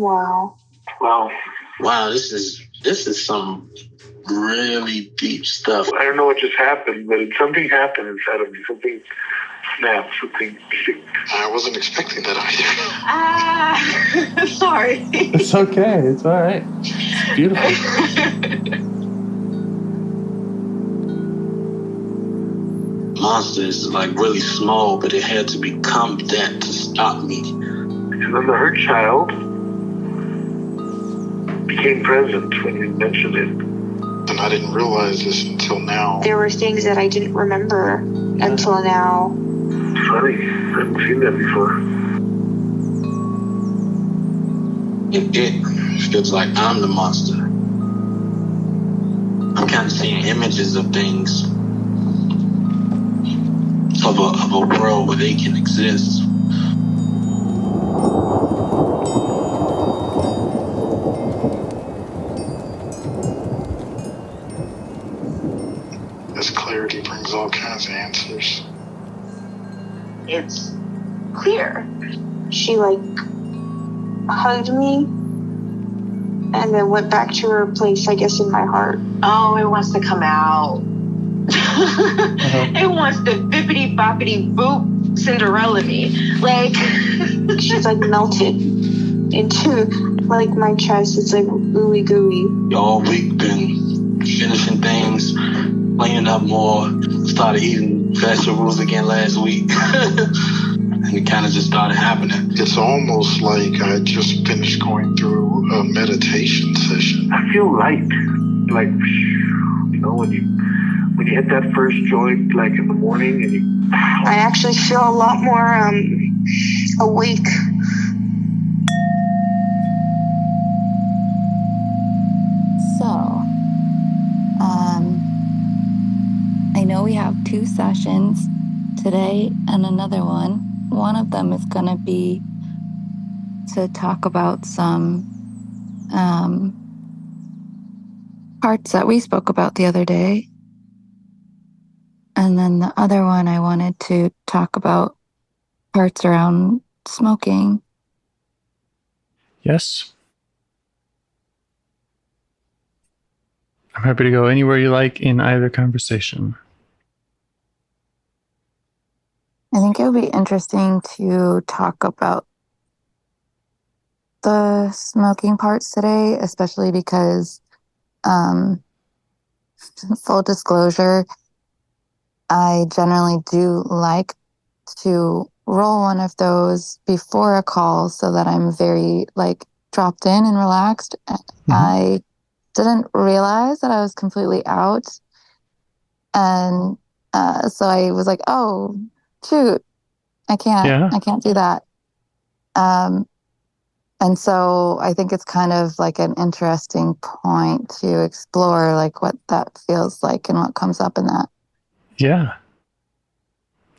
Wow. Wow, this is some really deep stuff. I don't know what just happened, but something happened inside of me. Something snapped, something clicked. I wasn't expecting that either. Sorry. It's okay. It's all right. It's beautiful. Monster is like really small, but it had to become that to stop me. And then the hurt child became present when you mentioned it. And I didn't realize this until now. There were things that I didn't remember until now. Funny. I haven't seen that before. It feels like I'm the monster. I'm kind of seeing images of things. Of a world where they can exist. This clarity brings all kinds of answers. It's clear. She hugged me and then went back to her place, I guess, in my heart. Oh, it wants to come out. It wants to bippity boppity boop Cinderella me. She's melted into my chest. It's ooey gooey. All week been finishing things, cleaning up more, started eating vegetables again last week. And it kind of just started happening. It's almost like I just finished going through a meditation session. I feel light. When you hit that first joint, in the morning, and I actually feel a lot more awake. So, I know we have 2 sessions today and another one. One of them is going to be to talk about some parts that we spoke about the other day. And then the other one, I wanted to talk about parts around smoking. Yes. I'm happy to go anywhere you like in either conversation. I think it would be interesting to talk about the smoking parts today, especially because, full disclosure, I generally do like to roll one of those before a call so that I'm very dropped in and relaxed. Mm-hmm. I didn't realize that I was completely out. And so I was like, oh, shoot, I can't do that. And so I think it's kind of an interesting point to explore what that feels like and what comes up in that. Yeah.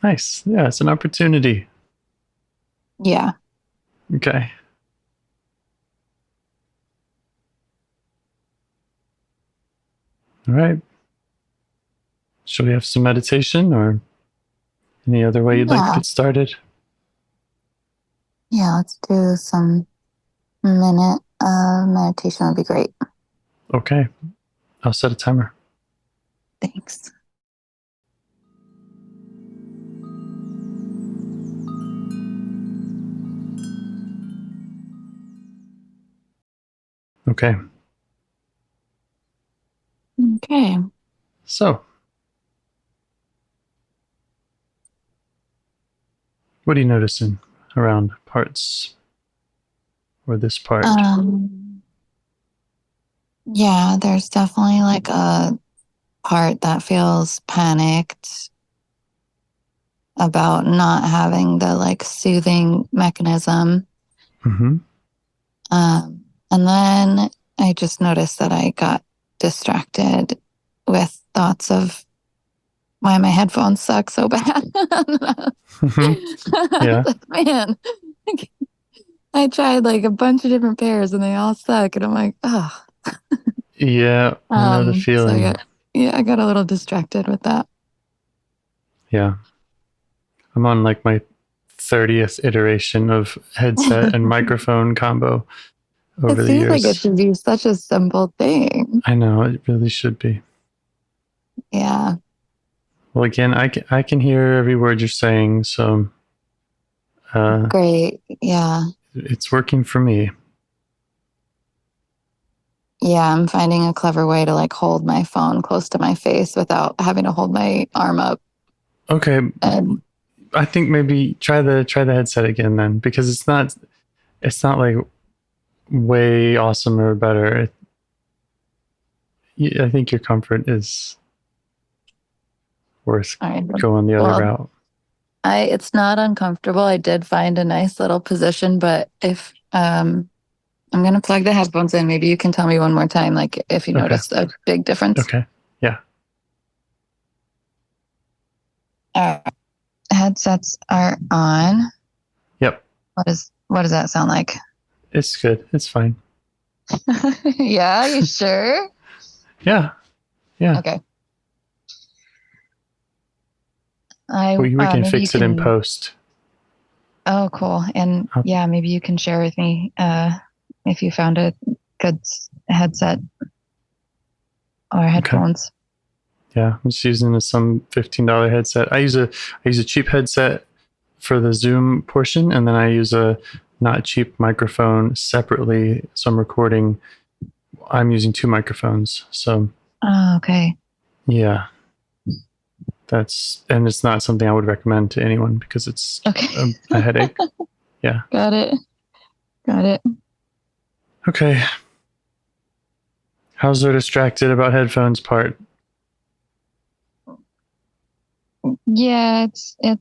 Nice. Yeah, it's an opportunity. Yeah. Okay. All right. Shall we have some meditation or any other way you'd like to get started? Yeah, let's do some minute meditation would be great. Okay. I'll set a timer. Thanks. Okay. Okay. So, what are you noticing around parts or this part? Yeah, there's definitely a part that feels panicked about not having the soothing mechanism. Mm-hmm. And then I just noticed that I got distracted with thoughts of why my headphones suck so bad. Yeah. Man, I tried a bunch of different pairs and they all suck. And I'm like, oh. Yeah, I know the feeling. So I got a little distracted with that. Yeah. I'm on my 30th iteration of headset and microphone combo. over it the seems like it years. should be such a simple thing. I know, it really should be. Yeah. Well, again, I can hear every word you're saying, so Great. Yeah. it's working for me. Yeah, I'm finding a clever way to like hold my phone close to my face without having to hold my arm up. Okay, And I think maybe try the headset again then, because it's not like way awesome or better. I think your comfort is worth all right, going the other route. it's not uncomfortable. I did find a nice little position, but if I'm gonna plug the headphones in, maybe you can tell me one more time, like if you noticed a big difference. Okay. Yeah. Headsets are on. Yep. What does that sound like? It's good. It's fine. Yeah, you sure? Yeah. Yeah. Okay. We can maybe fix it in post. Oh, cool. And yeah, maybe you can share with me if you found a good headset or headphones. Okay. Yeah, I'm just using some $15 headset. I use a cheap headset for the Zoom portion, and then I use a not cheap microphone separately. So I'm recording. I'm using 2 microphones. So. Oh, okay. Yeah. And it's not something I would recommend to anyone because it's a headache. Yeah. Got it. Okay. How's the distracted about headphones part? Yeah, it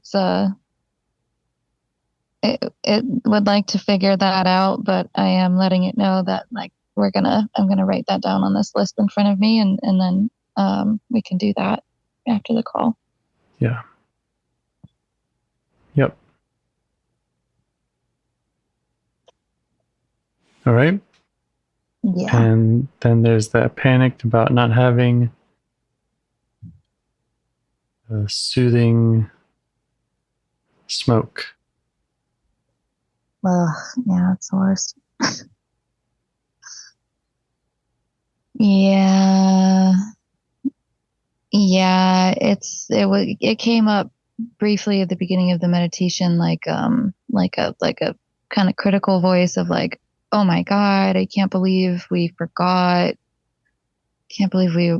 would like to figure that out, but I am letting it know that like I'm gonna write that down on this list in front of me, and then we can do that after the call. Yeah. Yep. All right. Yeah. And then there's that panic about not having a soothing smoke. Well, yeah, it's the worst. Yeah. Yeah, it came up briefly at the beginning of the meditation, like a kind of critical voice of like, oh my God, I can't believe we forgot. Can't believe we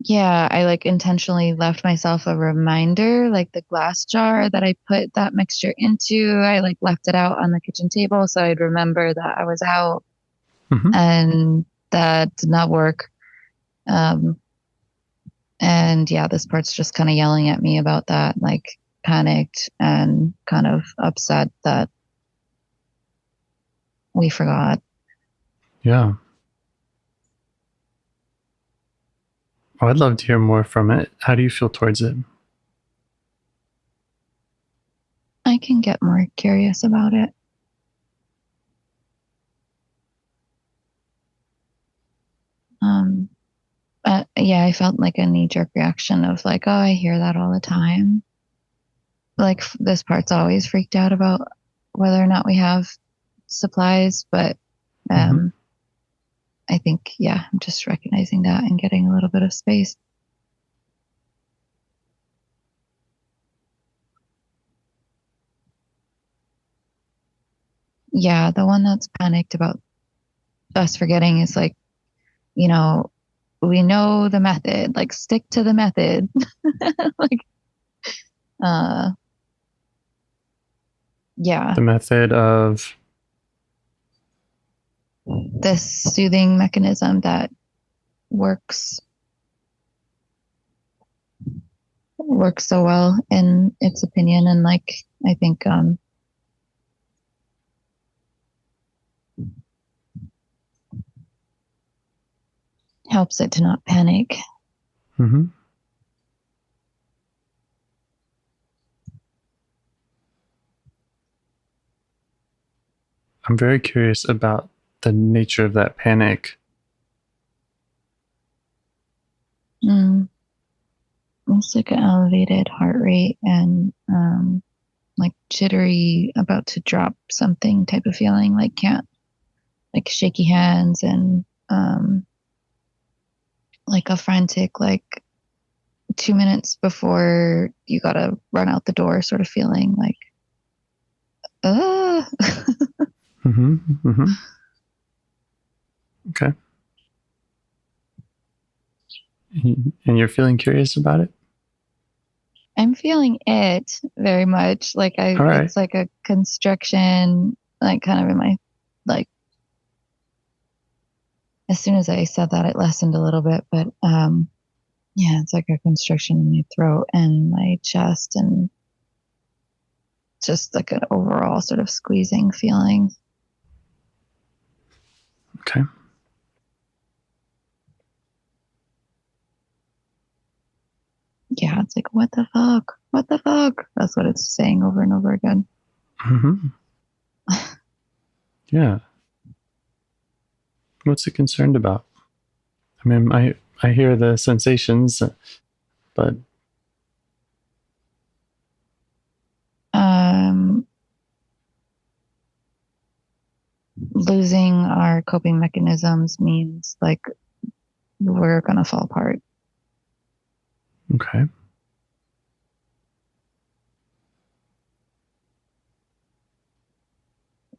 yeah, I like intentionally left myself a reminder, like the glass jar that I put that mixture into. I like left it out on the kitchen table so I'd remember that I was out. Mm-hmm. And that did not work. And yeah, this part's just kind of yelling at me about that, like panicked and kind of upset that we forgot. Yeah. Oh, I'd love to hear more from it. How do you feel towards it? I can get more curious about it. Yeah, I felt like a knee-jerk reaction of like, oh, I hear that all the time. Like this part's always freaked out about whether or not we have supplies, but I think, yeah, I'm just recognizing that and getting a little bit of space. Yeah, the one that's panicked about us forgetting is like, we know the method, like stick to the method. Like, yeah. The method of this soothing mechanism that works so well in its opinion. And like, I think, helps it to not panic. Mm-hmm. I'm very curious about the nature of that panic. It's like an elevated heart rate and like jittery, about to drop something type of feeling, like can't, like shaky hands and like a frantic, like 2 minutes before you gotta run out the door sort of feeling, like Mm-hmm. Okay. And you're feeling curious about it? I'm feeling it very much. Like All right. it's like a constriction, like kind of in my, like, as soon as I said that, it lessened a little bit, but yeah, it's like a constriction in my throat and my chest, and just like an overall sort of squeezing feeling. Okay. Yeah, it's like, what the fuck? What the fuck? That's what it's saying over and over again. Mm-hmm. Yeah. What's it concerned about? I mean, I hear the sensations, but Losing our coping mechanisms means like we're gonna fall apart. okay.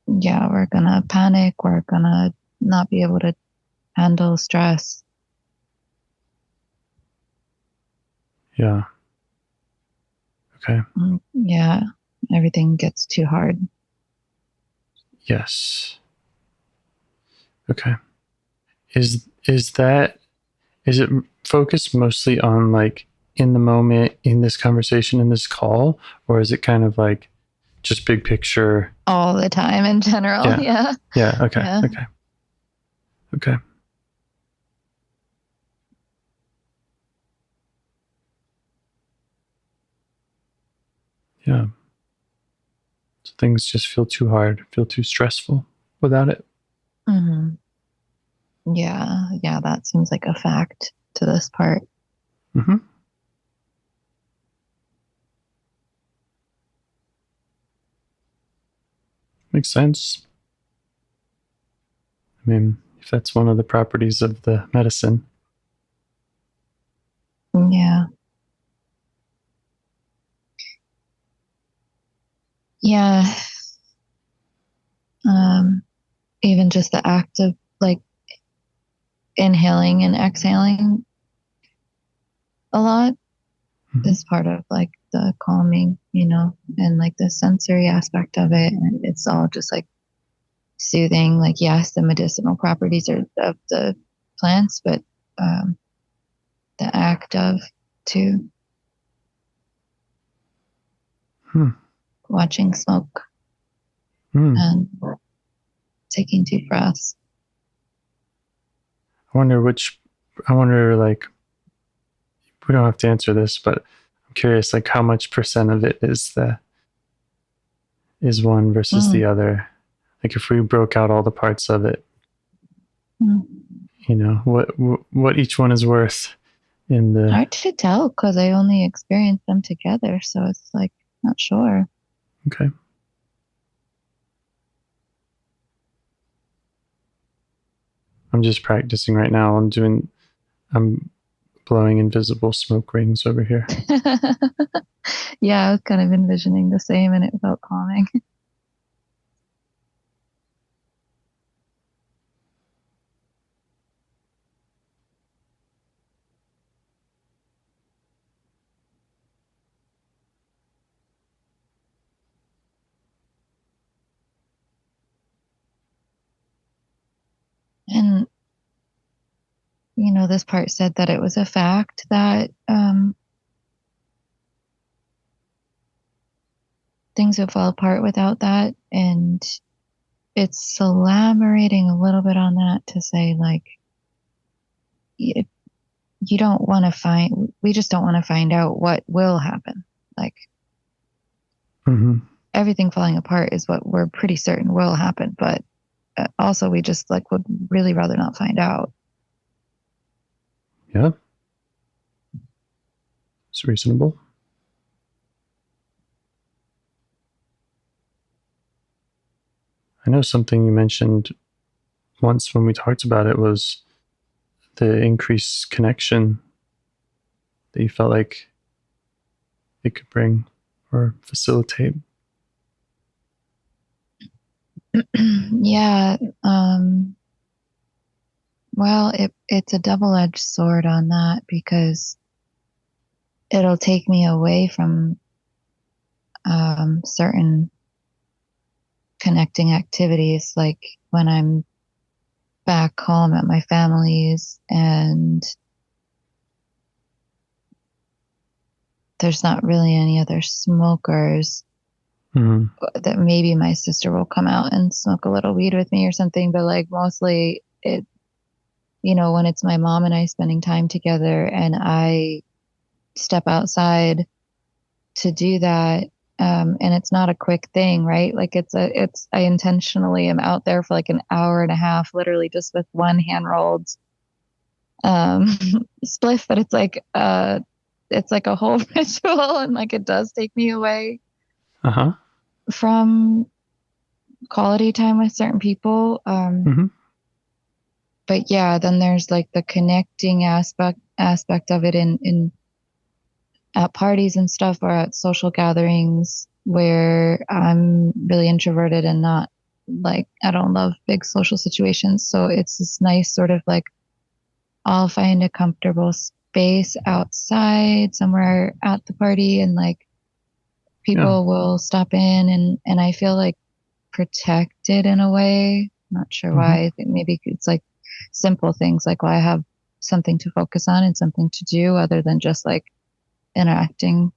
Yeah, we're gonna panic. We're gonna not be able to handle stress. Yeah. Okay. Yeah, everything gets too hard. Yes. Okay. Is it focused mostly on like in the moment, in this conversation, in this call, or is it kind of like just big picture All the time in general? Yeah. Yeah. Okay. Yeah. Okay. Okay. Yeah. So things just feel too hard, feel too stressful without it. Mm-hmm. Yeah, that seems like a fact to this part. Mm-hmm. Makes sense. I mean, if that's one of the properties of the medicine. Yeah. Yeah. Even just the act of like inhaling and exhaling a lot is part of like the calming, and like the sensory aspect of it. And it's all just like soothing. Like, yes, the medicinal properties are of the plants, but the act of too. Watching smoke and taking deep breaths. I wonder, like, we don't have to answer this, but I'm curious, like, how much percent of it is one versus the other? Like, if we broke out all the parts of it, what each one is worth in the. Hard to tell because I only experienced them together, so it's like not sure. Okay. I'm just practicing right now. I'm blowing invisible smoke rings over here. Yeah, I was kind of envisioning the same, and it felt calming. And this part said that it was a fact that things would fall apart without that, and it's elaborating a little bit on that to say, like, you don't want to we just don't want to find out what will happen. Like, everything falling apart is what we're pretty certain will happen, but also we just like would really rather not find out. Yeah. It's reasonable. I know something you mentioned once when we talked about it was the increased connection that you felt like it could bring or facilitate. Yeah. Well, it's a double-edged sword on that because it'll take me away from certain connecting activities, like when I'm back home at my family's and there's not really any other smokers. Mm-hmm. That maybe my sister will come out and smoke a little weed with me or something, but like mostly it, when it's my mom and I spending time together and I step outside to do that, and it's not a quick thing, right? Like I intentionally am out there for like an hour and a half, literally just with one hand rolled spliff, but it's like a whole ritual, and like it does take me away from quality time with certain people. Mm-hmm. But yeah, then there's like the connecting aspect of it in at parties and stuff or at social gatherings where I'm really introverted and not like I don't love big social situations. So it's this nice sort of like I'll find a comfortable space outside somewhere at the party and like people will stop in and I feel like protected in a way. Not sure why. I think maybe it's like simple things like I have something to focus on and something to do other than just like interacting.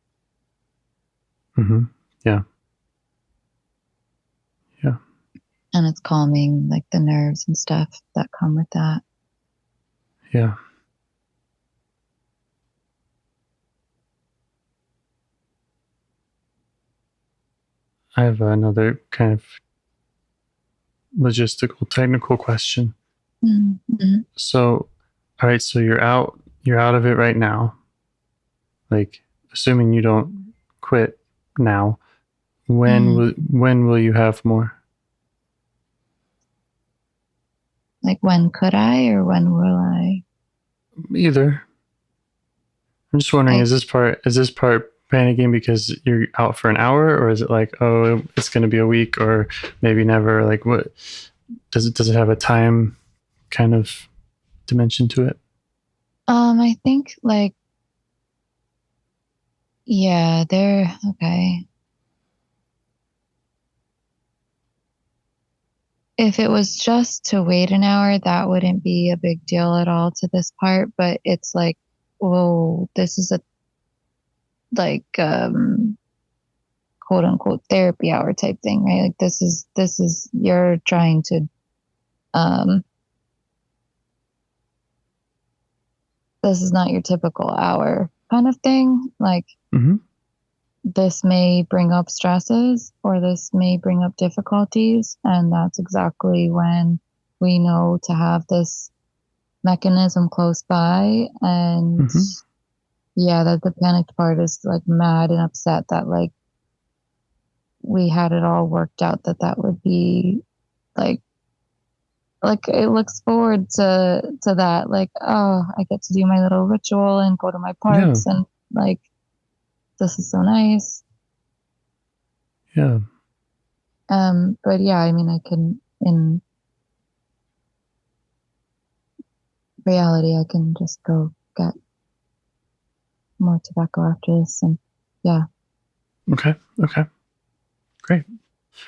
Mm-hmm. Yeah. Yeah. And it's calming, like the nerves and stuff that come with that. Yeah. I have another kind of logistical, technical question. Mm-hmm. So, all right, so you're out of it right now. Like, assuming you don't quit now, when will you have more? Like when could I or when will I? Either. I'm just wondering, is this part panicking because you're out for an hour, or is it like, oh, it's going to be a week, or maybe never? Like, what does it have a time kind of dimension to it? I think like, yeah, they're okay. If it was just to wait an hour, that wouldn't be a big deal at all to this part. But it's like, whoa, this is a like quote unquote therapy hour type thing, right? Like this is you're trying to this is not your typical hour kind of thing. Like this may bring up stresses or this may bring up difficulties. And that's exactly when we know to have this mechanism close by. And yeah, that the panicked part is like mad and upset that like we had it all worked out that would be like it looks forward to that. Like, oh, I get to do my little ritual and go to my parks and like this is so nice. Yeah. But yeah, I mean, I can, in reality, I can just go get more tobacco after this. And yeah. Okay. Great.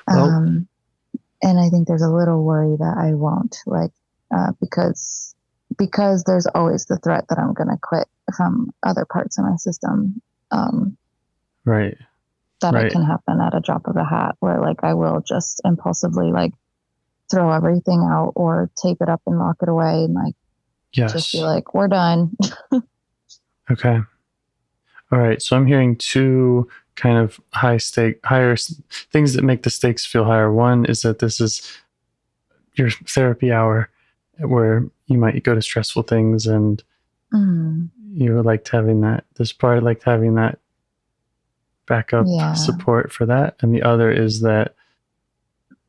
Well, and I think there's a little worry that I won't, like, because there's always the threat that I'm going to quit from other parts of my system. Right. It can happen at a drop of a hat where like I will just impulsively like throw everything out or tape it up and lock it away and like just be like, we're done. Okay. All right. So I'm hearing two kind of higher things that make the stakes feel higher. One is that this is your therapy hour where you might go to stressful things and you liked having that, this part liked having that backup support for that. And the other is that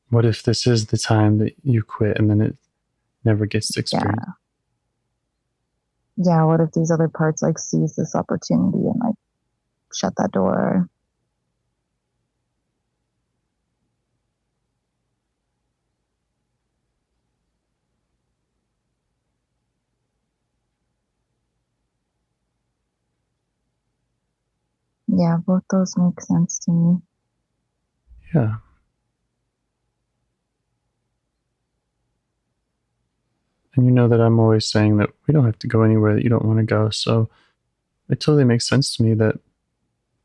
what if this is the time that you quit and then it never gets to experience? Yeah, what if these other parts like seize this opportunity and like shut that door? Yeah, both those make sense to me. Yeah. And you know that I'm always saying that we don't have to go anywhere that you don't want to go. So it totally makes sense to me that,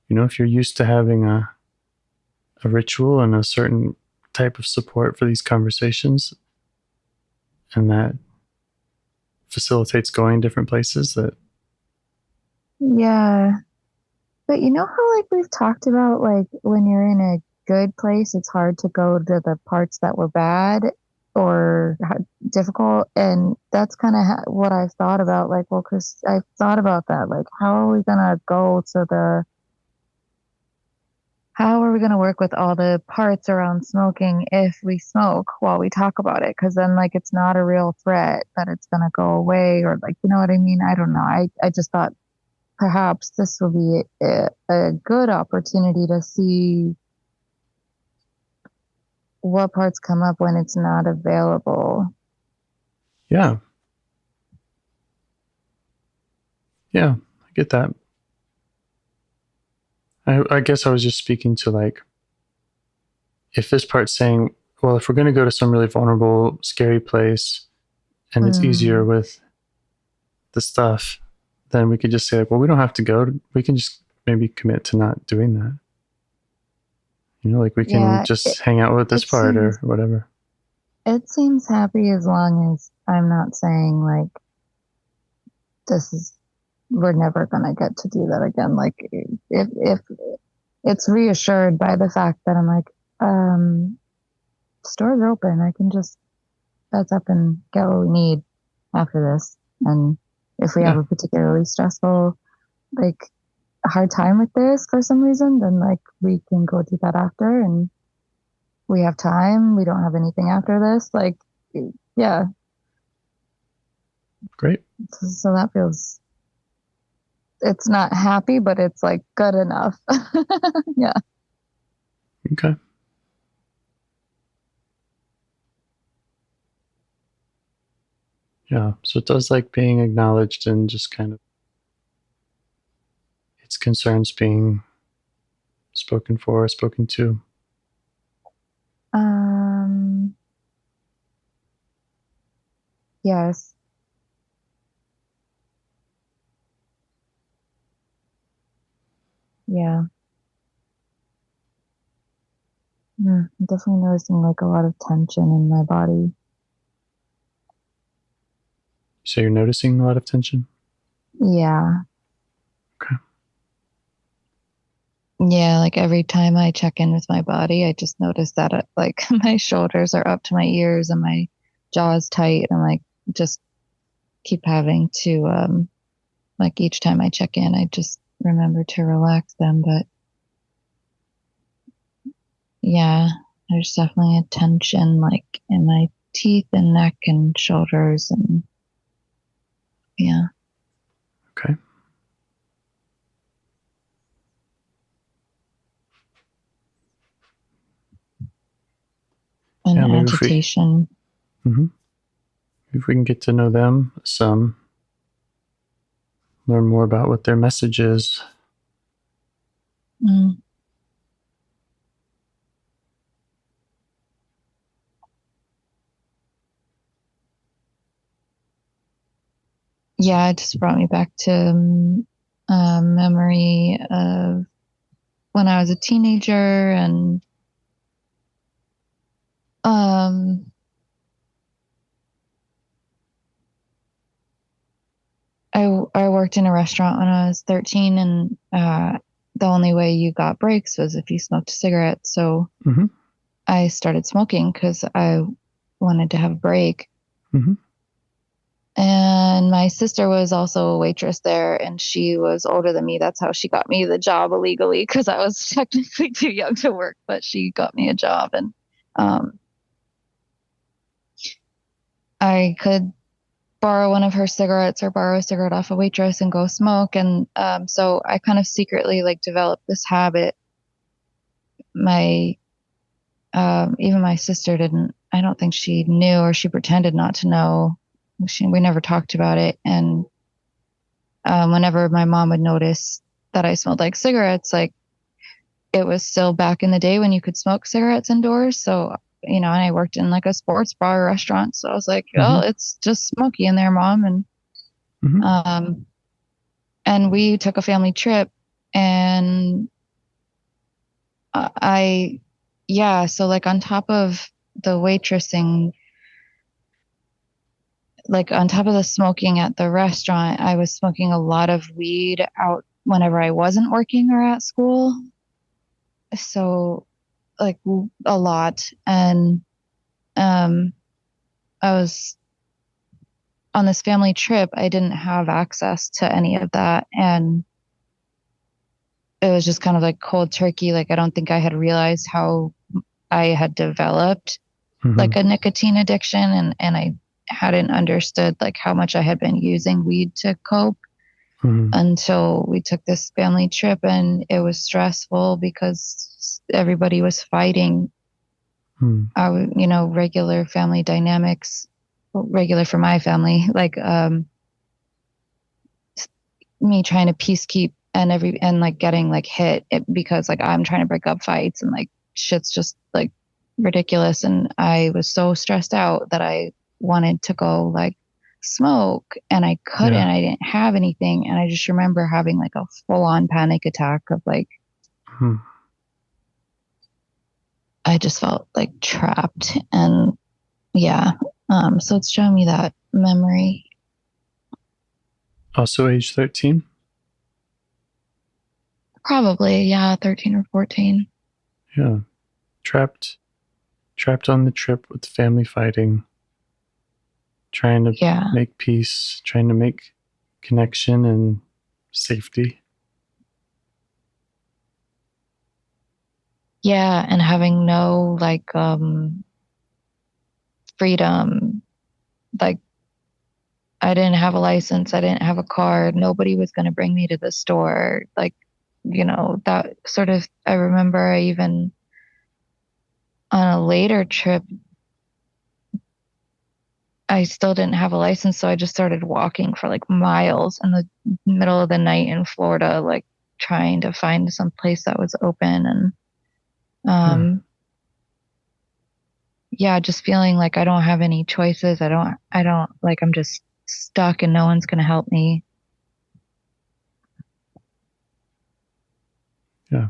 if you're used to having a ritual and a certain type of support for these conversations, and that facilitates going different places, that Yeah. But you know how like we've talked about like when you're in a good place, it's hard to go to the parts that were bad or difficult. And that's kind of what I've thought about. Like, well, because I've thought about that. Like, how are we going to go to how are we going to work with all the parts around smoking if we smoke while we talk about it? Because then, like, it's not a real threat that it's going to go away or, like, you know what I mean? I don't know. I just thought perhaps this will be a good opportunity to see what parts come up when it's not available. yeah. Yeah, I get that. I guess I was just speaking to like, if this part's saying, well, if we're going to go to some really vulnerable, scary place and it's easier with the stuff, then we could just say, like, well, we don't have to go. We can just maybe commit to not doing that. Like we can just hang out with this part or whatever. It seems happy as long as I'm not saying like, we're never going to get to do that again. Like if it's reassured by the fact that I'm like, stores are open. I can just fess up and get what we need after this. And if we have a particularly stressful, like a hard time with this for some reason, then like we can go do that after and we have time. We don't have anything after this. Like, yeah. Great. So that feels, it's not happy, but it's like good enough. Yeah. Okay. Yeah. So it does like being acknowledged and just kind of its concerns being spoken for, spoken to. Yes. Yeah. I'm definitely noticing like a lot of tension in my body. So you're noticing a lot of tension? Yeah. Okay. Yeah, like every time I check in with my body, I just notice that like my shoulders are up to my ears and my jaw's tight, and like just keep having to like each time I check in, I just remember to relax them. But yeah, there's definitely a tension like in my teeth and neck and shoulders, and yeah. Okay. And yeah, maybe agitation. If we can get to know them some, learn more about what their message is. Yeah, it just brought me back to a memory of when I was a teenager, and I worked in a restaurant when I was 13, and the only way you got breaks was if you smoked a cigarette. So I started smoking because I wanted to have a break. And my sister was also a waitress there, and she was older than me. That's how she got me the job illegally, because I was technically too young to work, but she got me a job. And I could borrow one of her cigarettes or borrow a cigarette off a waitress and go smoke. And so I kind of secretly like developed this habit. My even my sister didn't. I don't think she knew, or she pretended not to know. We never talked about it. And whenever my mom would notice that I smelled like cigarettes, like it was still back in the day when you could smoke cigarettes indoors. So, and I worked in like a sports bar or restaurant. So I was like, oh, it's just smoky in there, Mom. And we took a family trip, and so like on top of the waitressing, like on top of the smoking at the restaurant, I was smoking a lot of weed out whenever I wasn't working or at school. So like a lot. And I was on this family trip. I didn't have access to any of that. And it was just kind of like cold turkey. Like I don't think I had realized how I had developed like a nicotine addiction, and I hadn't understood like how much I had been using weed to cope until we took this family trip, and it was stressful because everybody was fighting. Regular family dynamics, regular for my family, like me trying to peacekeep and like getting like hit because like I'm trying to break up fights, and like shit's just like ridiculous. And I was so stressed out that I wanted to go like smoke, and I couldn't. Yeah. I didn't have anything. And I just remember having like a full on panic attack of like, I just felt like trapped. And yeah. So it's showing me that memory. Also age 13? Probably, yeah, 13 or 14. Yeah. Trapped on the trip with family fighting, trying to make peace, trying to make connection and safety. Yeah, and having no like freedom. Like I didn't have a license, I didn't have a car, nobody was going to bring me to the store. Like, that sort of, I remember I even on a later trip, I still didn't have a license, so I just started walking for like miles in the middle of the night in Florida, like trying to find some place that was open. And just feeling like I don't have any choices. I don't like, I'm just stuck and no one's going to help me. Yeah.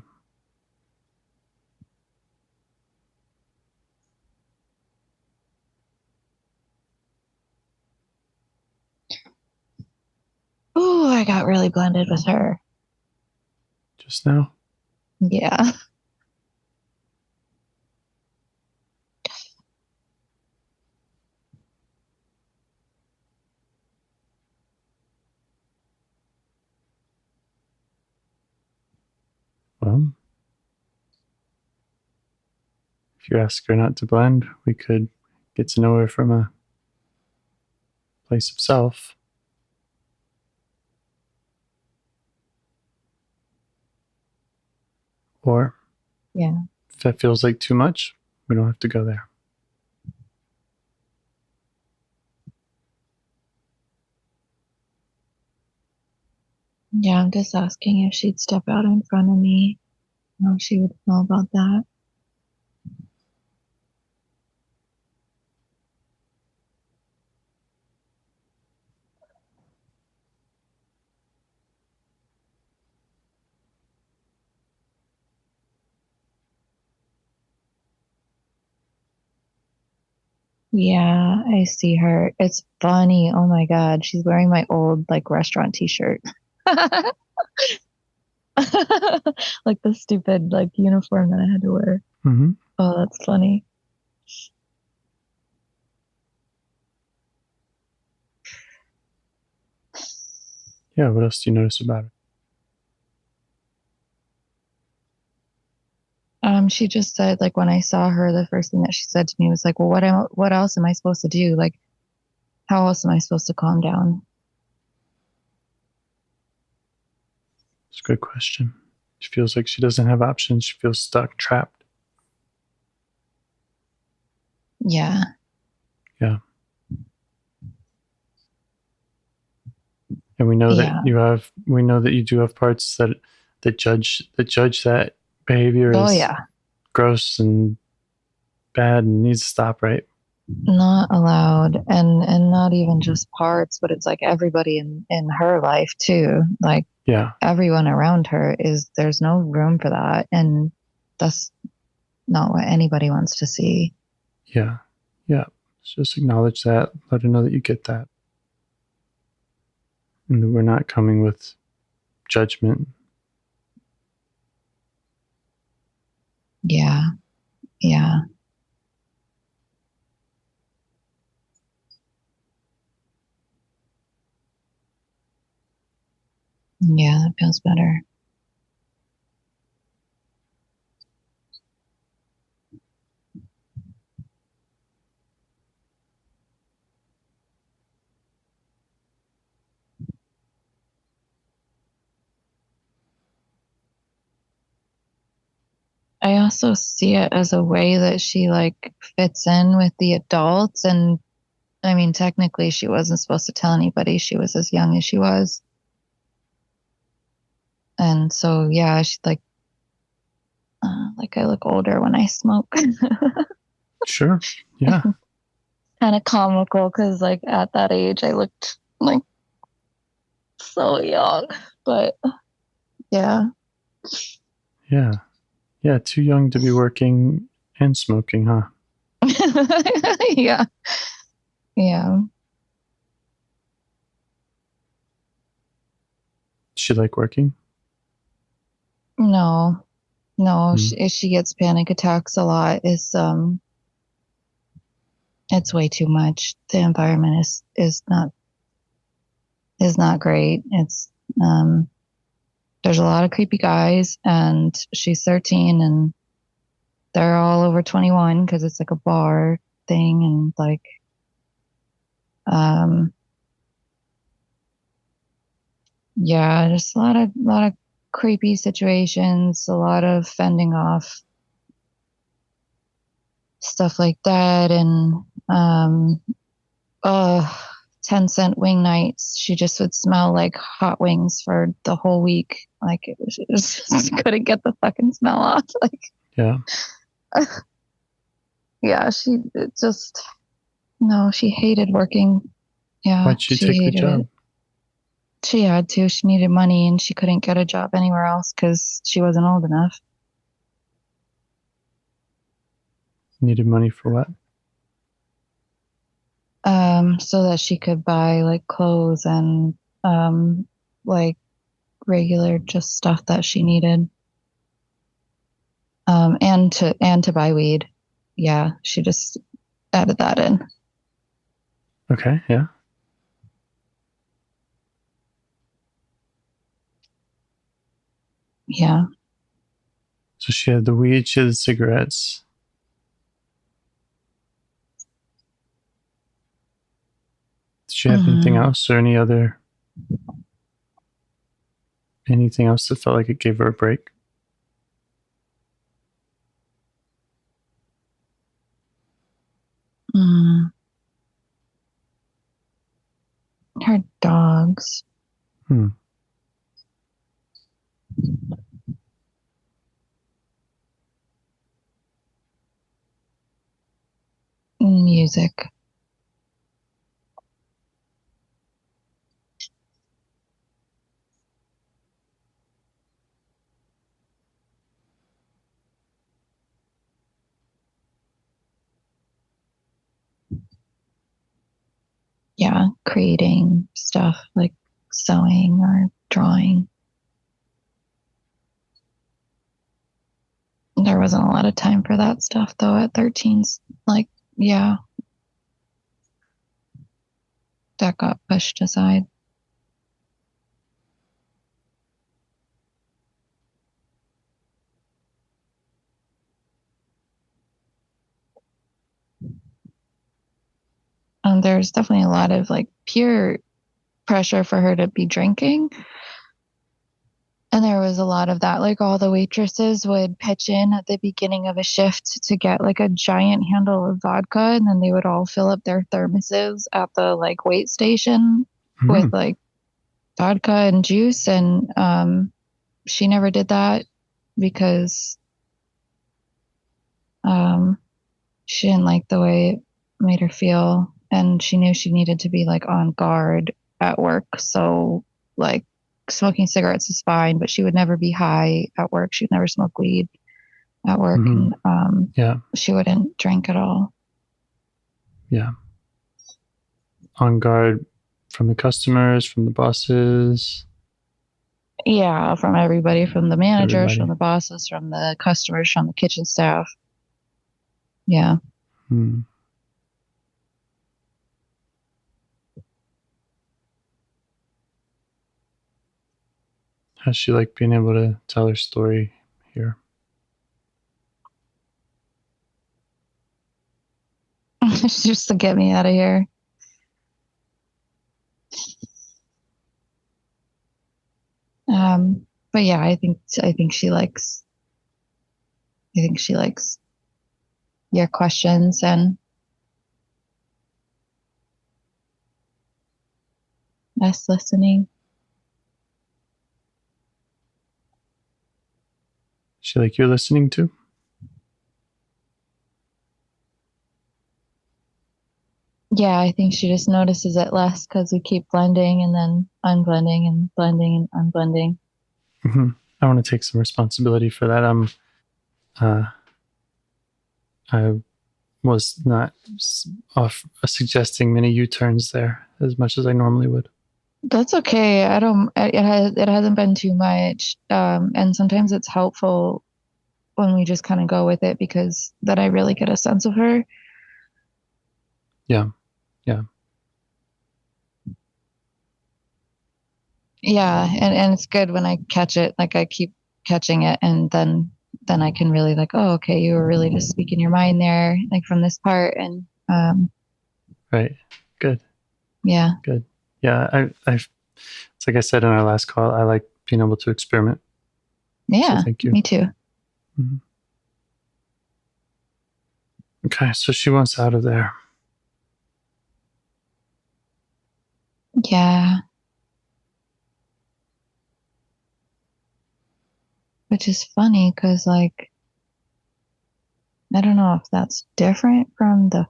Oh, I got really blended with her. Just now? Yeah. Well, if you ask her not to blend, we could get to know her from a place of self. Or if that feels like too much, we don't have to go there. Yeah, I'm just asking if she'd step out in front of me, how she would feel about that. Yeah, I see her. It's funny. Oh my God. She's wearing my old like restaurant t-shirt. Like the stupid like uniform that I had to wear. Oh, that's funny. Yeah, what else do you notice about it? She just said like when I saw her, the first thing that she said to me was like, well, what else am I supposed to do? Like how else am I supposed to calm down? It's a good question. She feels like she doesn't have options. She feels stuck, trapped. Yeah. Yeah. And we know that you do have parts that judge that behavior as gross and bad and needs to stop, right? Not allowed. And not even just parts, but it's like everybody in her life too. Like everyone around her there's no room for that. And that's not what anybody wants to see. Yeah. Yeah. Just acknowledge that. Let her know that you get that. And that we're not coming with judgment. Yeah. Yeah. Yeah, that feels better. I also see it as a way that she like fits in with the adults. And I mean, technically she wasn't supposed to tell anybody she was as young as she was. And so, yeah, she's like I look older when I smoke. Sure. Yeah. Kind of comical because like at that age I looked like so young, but yeah. Yeah. Yeah. Too young to be working and smoking, huh? Yeah. Yeah. Does she like working? No. She gets panic attacks a lot. It's way too much. The environment is not great. It's there's a lot of creepy guys, and she's 13, and they're all over 21 because it's like a bar thing, and like yeah, just a lot of creepy situations, a lot of fending off stuff like that, and 10-cent wing nights. She just would smell like hot wings for the whole week. Like it was just couldn't get the fucking smell off. Like yeah, she just no, she hated working. Yeah, why'd she take the job? It. She had to. She needed money, and she couldn't get a job anywhere else because she wasn't old enough. Needed money for what? So that she could buy like clothes and like regular just stuff that she needed. And to buy weed. Yeah, she just added that in. Okay, yeah. Yeah. So she had the weed, she had the cigarettes. Did she have anything else or anything else that felt like it gave her a break? Her dogs. Music. Yeah, creating stuff like sewing or drawing. There wasn't a lot of time for that stuff though at 13's. Like, yeah. That got pushed aside. there's definitely a lot of like peer pressure for her to be drinking. And there was a lot of that. Like all the waitresses would pitch in at the beginning of a shift to get like a giant handle of vodka, and then they would all fill up their thermoses at the like wait station with like vodka and juice. And she never did that because she didn't like the way it made her feel, and she knew she needed to be like on guard at work. So like smoking cigarettes is fine, but she would never be high at work. She would never smoke weed at work. And she wouldn't drink at all. Yeah. On guard from the customers, from the bosses. Yeah, from everybody, from the managers, from the bosses, from the customers, from the kitchen staff. Yeah. How's she like being able to tell her story here? Just to get me out of here. But yeah, I think she likes your questions and us listening. She like you're listening to? Yeah, I think she just notices it less because we keep blending and then unblending and blending and unblending. I want to take some responsibility for that. I was not off suggesting many U-turns there as much as I normally would. That's okay. It hasn't been too much. And sometimes it's helpful when we just kind of go with it because then I really get a sense of her. Yeah. Yeah, and it's good when I catch it, like I keep catching it, and then I can really like, oh, okay, you were really just speaking your mind there, like from this part, and right, good, yeah, good, yeah. It's like I said in our last call, I like being able to experiment. Yeah, so thank you. Me too. Okay, so she wants out of there. Yeah. Which is funny because, like, I don't know if that's different from the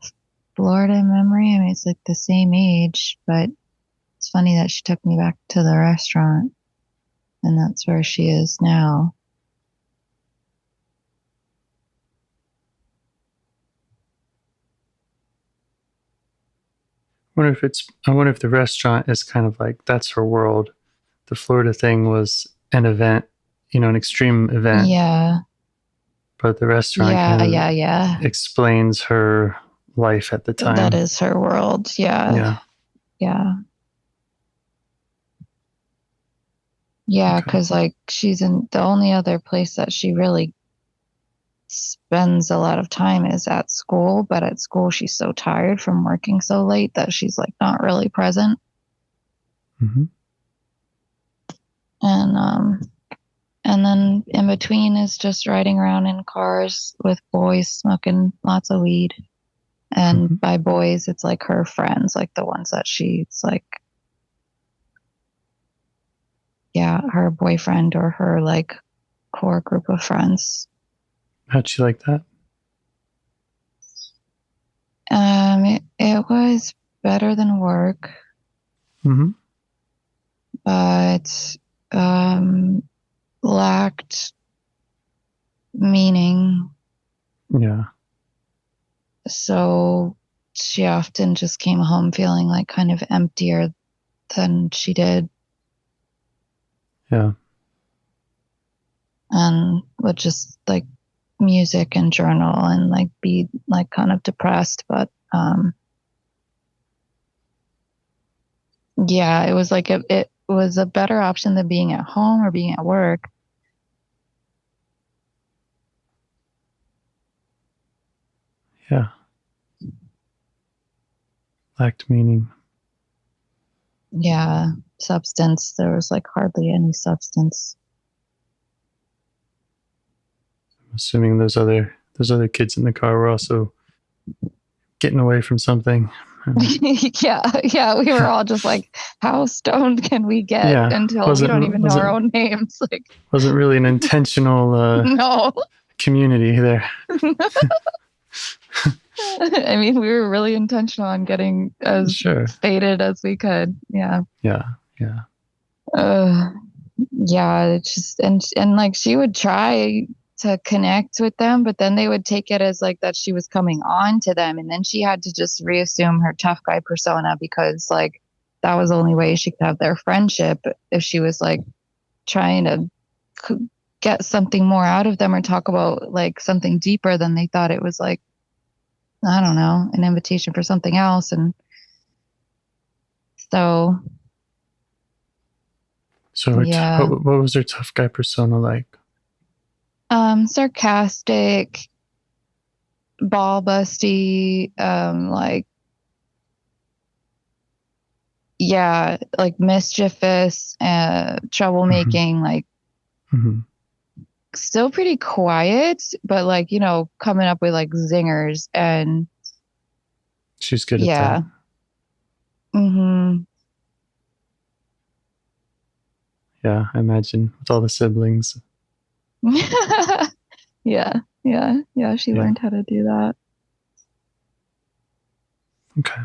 Florida memory. I mean, it's like the same age, but it's funny that she took me back to the restaurant and that's where she is now. I wonder if the restaurant is kind of like that's her world. The Florida thing was an event, an extreme event. Yeah. But the restaurant kind of explains her life at the time. That is her world. Yeah. Yeah, because like she's in the only other place that she really spends a lot of time is at school, but at school she's so tired from working so late that she's like not really present. And then in between is just riding around in cars with boys smoking lots of weed. And by boys, it's like her friends, like the ones that she's like, yeah, her boyfriend or her like core group of friends. How'd she like that? It was better than work, but lacked meaning. Yeah. So she often just came home feeling like kind of emptier than she did. Yeah. And would just like music and journal and like be like kind of depressed. But yeah, it was like it was a better option than being at home or being at work. Yeah. lacked meaning. Yeah, substance. There was like hardly any substance. I'm assuming those other kids in the car were also getting away from something. yeah, we were all just like, how stoned can we get until we don't even know our own names? Like, wasn't really an intentional no community there. I mean, we were really intentional on getting as faded as we could. Yeah. Yeah, it's just and like she would try to connect with them, but then they would take it as like that she was coming on to them, and then she had to just reassume her tough guy persona because like that was the only way she could have their friendship if she was like trying to get something more out of them or talk about like something deeper than they thought it was like, I don't know, an invitation for something else. And so yeah. What was her tough guy persona like? Sarcastic, ball busty, like, yeah, like mischievous, troublemaking, like still pretty quiet, but like, you know, coming up with like zingers, and she's good at that. Yeah, I imagine with all the siblings. Yeah. She learned how to do that. Okay.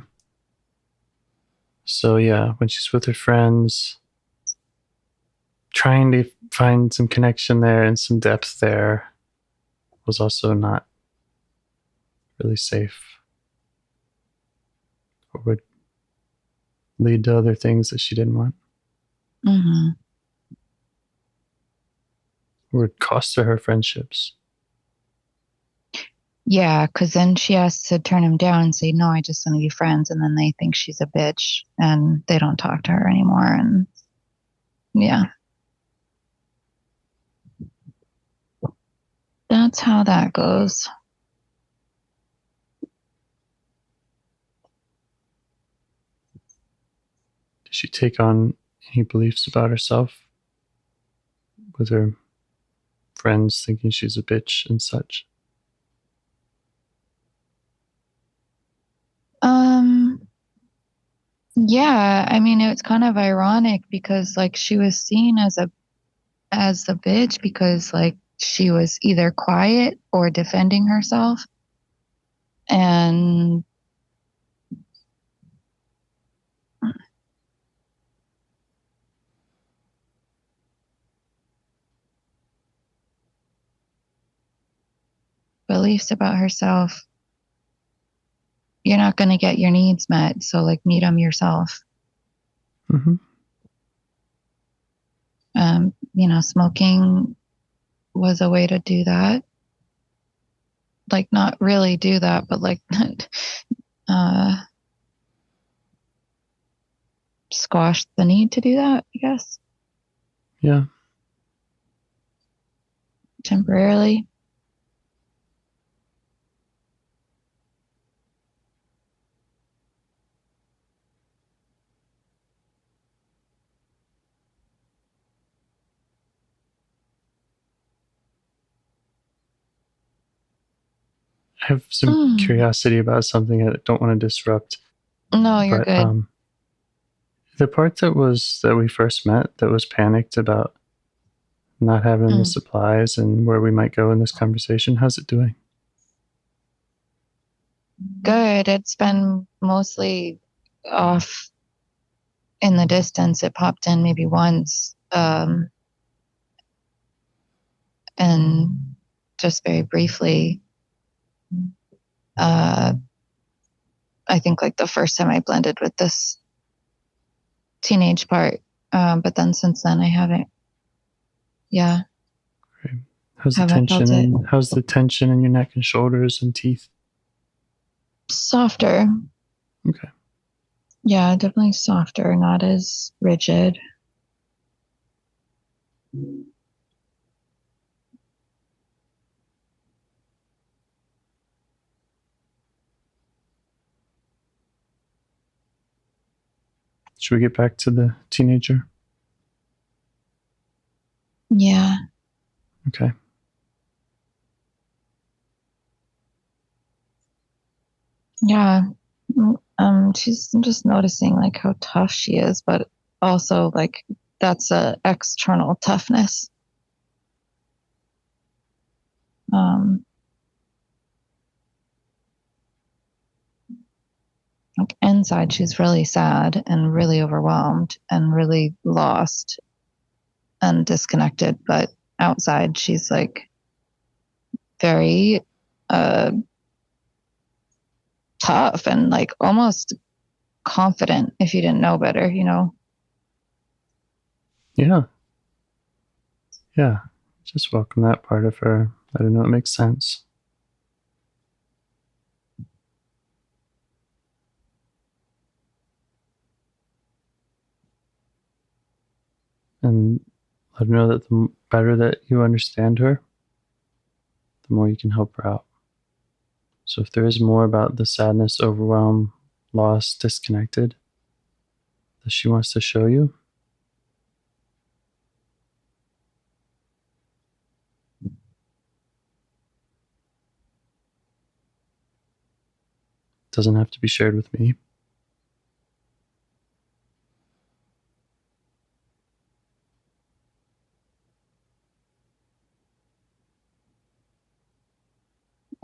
So yeah, when she's with her friends, trying to find some connection there and some depth there was also not really safe, or would lead to other things that she didn't want. Or would cost her friendships. Yeah, because then she has to turn him down and say, no, I just want to be friends. And then they think she's a bitch and they don't talk to her anymore. And yeah. That's how that goes. Does she take on any beliefs about herself with her friends thinking she's a bitch and such? Yeah, I mean, it's kind of ironic because like she was seen as a bitch because like she was either quiet or defending herself. And beliefs about herself, you're not going to get your needs met. So like meet them yourself. You know, smoking was a way to do that. Like not really do that, but like squash the need to do that, I guess. Yeah. Temporarily. I have some curiosity about something I don't want to disrupt. No, you're good. The part that we first met that was panicked about not having the supplies and where we might go in this conversation, how's it doing? Good. It's been mostly off in the distance. It popped in maybe once. And just very briefly, I think like the first time I blended with this teenage part. But then since then I haven't. Yeah. Great. How's the tension in your neck and shoulders and teeth? Softer. Okay. Yeah, definitely softer, not as rigid. Should we get back to the teenager? Yeah. Okay. Yeah. I'm just noticing like how tough she is, but also like that's a external toughness. Like inside she's really sad and really overwhelmed and really lost and disconnected, but outside she's like very tough and like almost confident if you didn't know better, you know? Yeah. Yeah. Just welcome that part of her. I don't know. It makes sense. And let her know that the better that you understand her, the more you can help her out. So if there is more about the sadness, overwhelm, loss, disconnected that she wants to show you, it doesn't have to be shared with me.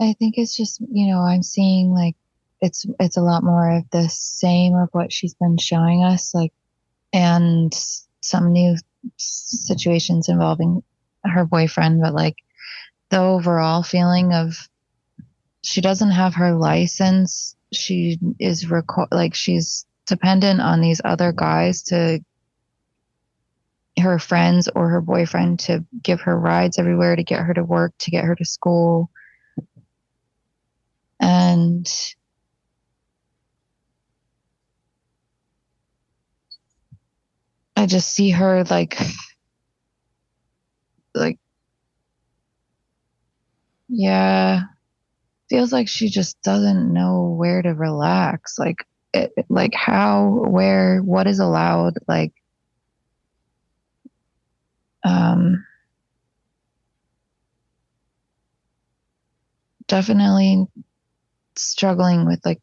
I think it's just, you know, I'm seeing like it's a lot more of the same of what she's been showing us, like, and some new situations involving her boyfriend, but like the overall feeling of she doesn't have her license. She is like she's dependent on these other guys, to her friends or her boyfriend, to give her rides everywhere, to get her to work, to get her to school. And I just see her like yeah, feels like she just doesn't know where to relax, like like how, where, what is allowed, like definitely struggling with like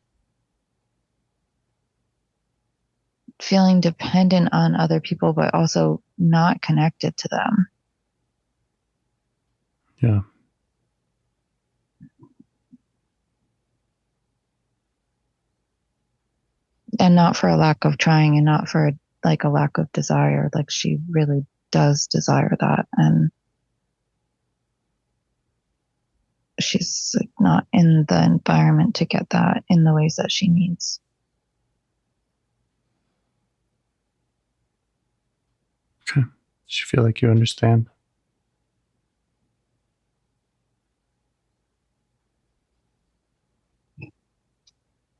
feeling dependent on other people but also not connected to them. Yeah. And not for a lack of trying, and not for like a lack of desire. Like she really does desire that, and she's like not in the environment to get that in the ways that she needs. Okay. Does she feel like you understand?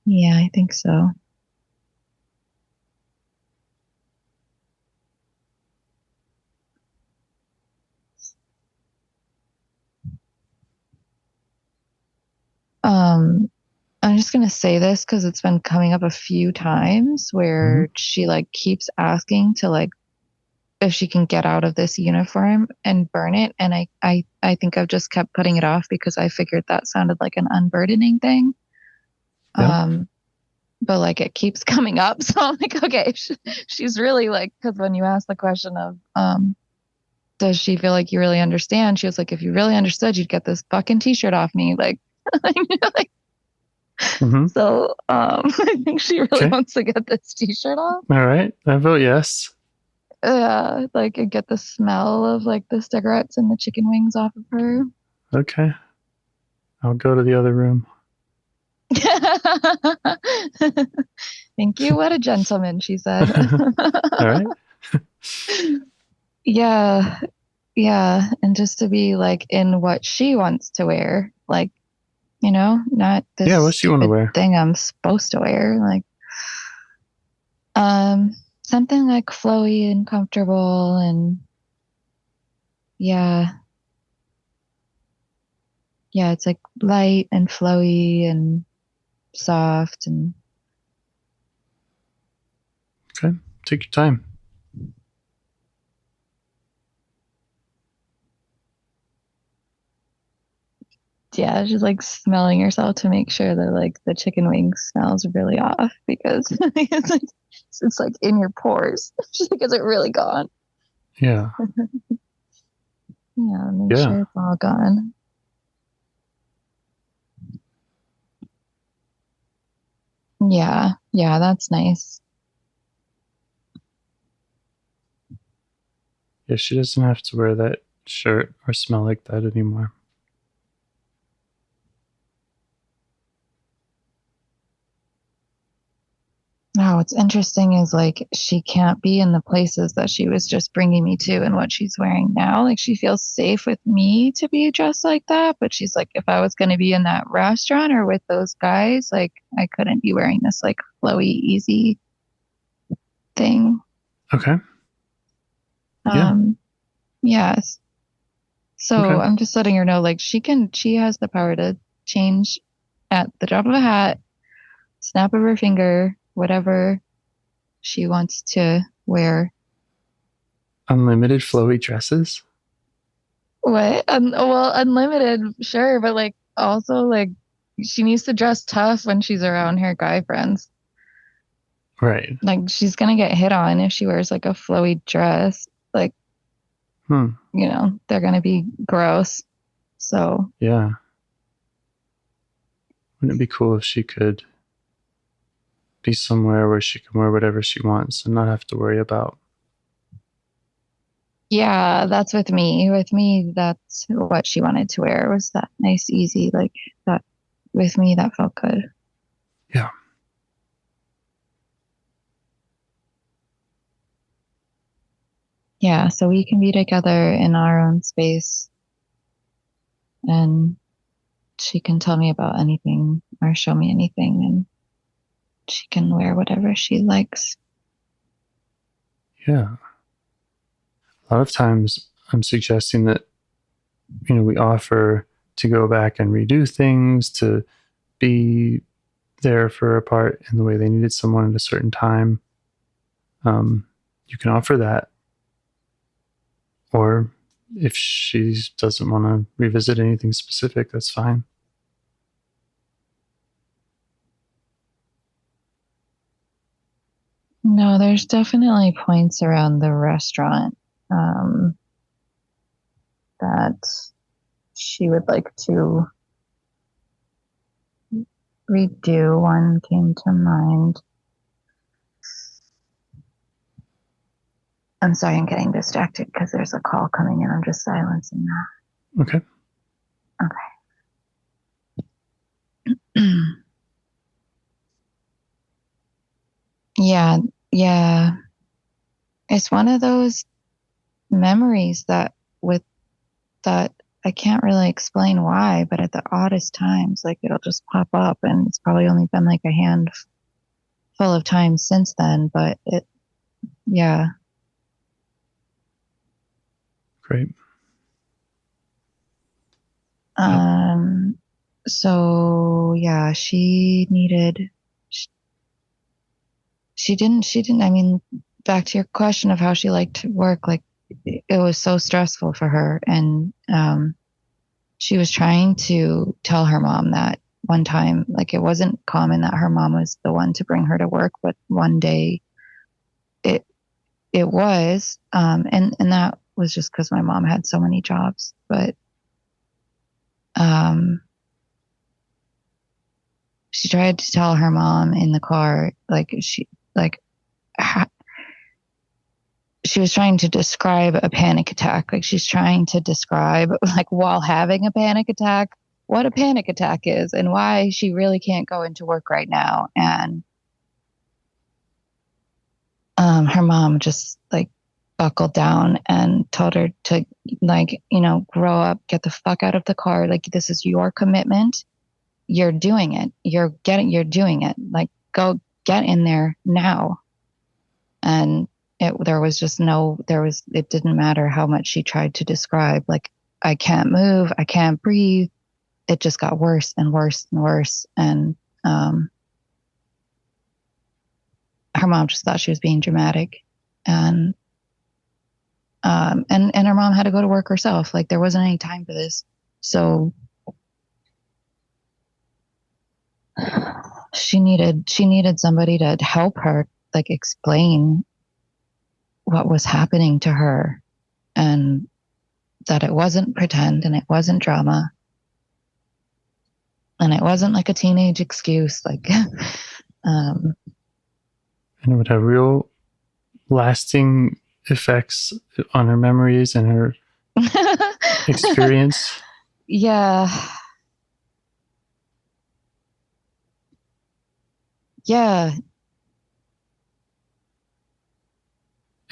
Yeah, I think so. I'm just gonna say this because it's been coming up a few times where she like keeps asking to like if she can get out of this uniform and burn it, and I think I've just kept putting it off because I figured that sounded like an unburdening thing. Yeah. But like it keeps coming up, so I'm like, okay, she's really like, because when you ask the question of does she feel like you really understand, she was like, if you really understood, you'd get this fucking t-shirt off me, like, like so I think she really wants to get this t-shirt off. All right, I vote yes. Yeah, like get the smell of like the cigarettes and the chicken wings off of her. Okay, I'll go to the other room. Thank you. What a gentleman, she said. All right. Yeah. Yeah. And just to be like in what she wants to wear, like, you know, not this what's she want to wear? thing I'm supposed to wear. Like, something like flowy and comfortable, and yeah. Yeah, it's like light and flowy and soft and okay. Take your time. Yeah, just like smelling yourself to make sure that like the chicken wing smells really off because it's like in your pores just because it's really gone. Yeah. Yeah, make sure it's all gone. Yeah, that's nice. Yeah, she doesn't have to wear that shirt or smell like that anymore. Now, what's interesting is like she can't be in the places that she was just bringing me to and what she's wearing now. Like she feels safe with me to be dressed like that. But she's like, if I was going to be in that restaurant or with those guys, like I couldn't be wearing this like flowy, easy thing. Okay. Yeah. Yes. So Okay. I'm just letting her know, like she has the power to change at the drop of a hat, snap of her finger, whatever she wants to wear. Unlimited flowy dresses? What? Well, unlimited, sure, but like also like she needs to dress tough when she's around her guy friends. Right. Like she's gonna get hit on if she wears like a flowy dress. Like, you know, they're gonna be gross. So yeah. Wouldn't it be cool if she could be somewhere where she can wear whatever she wants and not have to worry about? yeah, that's with me. With me, that's what she wanted to wear was that nice, easy, like that. With me, that felt good. Yeah. Yeah, so we can be together in our own space and she can tell me about anything or show me anything and she can wear whatever she likes. Yeah. A lot of times I'm suggesting that, we offer to go back and redo things, to be there for a part in the way they needed someone at a certain time. You can offer that. Or if she doesn't want to revisit anything specific, that's fine. No, there's definitely points around the restaurant that she would like to redo. One came to mind. I'm sorry, I'm getting distracted because there's a call coming in. I'm just silencing that. Okay. Okay. Yeah. It's one of those memories that I can't really explain why, but at the oddest times, like it'll just pop up, and it's probably only been like a handful of times since then, but yeah. Great. So yeah, she didn't, I mean, back to your question of how she liked to work, like it was so stressful for her. And, she was trying to tell her mom that one time, like it wasn't common that her mom was the one to bring her to work, but one day it was, and that was just because my mom had so many jobs, but, she tried to tell her mom in the car, like she was trying to describe a panic attack. Like she's trying to describe, like while having a panic attack, what a panic attack is and why she really can't go into work right now. And her mom just like buckled doing and told her to like, grow up, get the fuck out of the car. Like this is your commitment. You're doing it. You're doing it. Like go get in there now. And it didn't matter how much she tried to describe, like, I can't move, I can't breathe. It just got worse and worse and worse. And her mom just thought she was being dramatic, and her mom had to go to work herself. Like there wasn't any time for this, so she needed somebody to help her, like explain what was happening to her, and that it wasn't pretend, and it wasn't drama, and it wasn't like a teenage excuse. Like, And it would have real lasting effects on her memories and her experience. Yeah.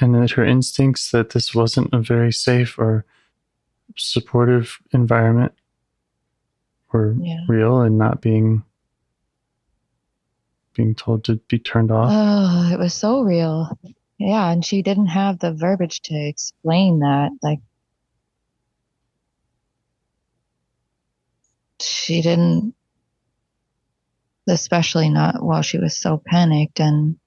And that her instincts that this wasn't a very safe or supportive environment were real, and not being told to be turned off. Oh, it was so real. Yeah, and she didn't have the verbiage to explain that. Like, she didn't, especially not while she was so panicked, and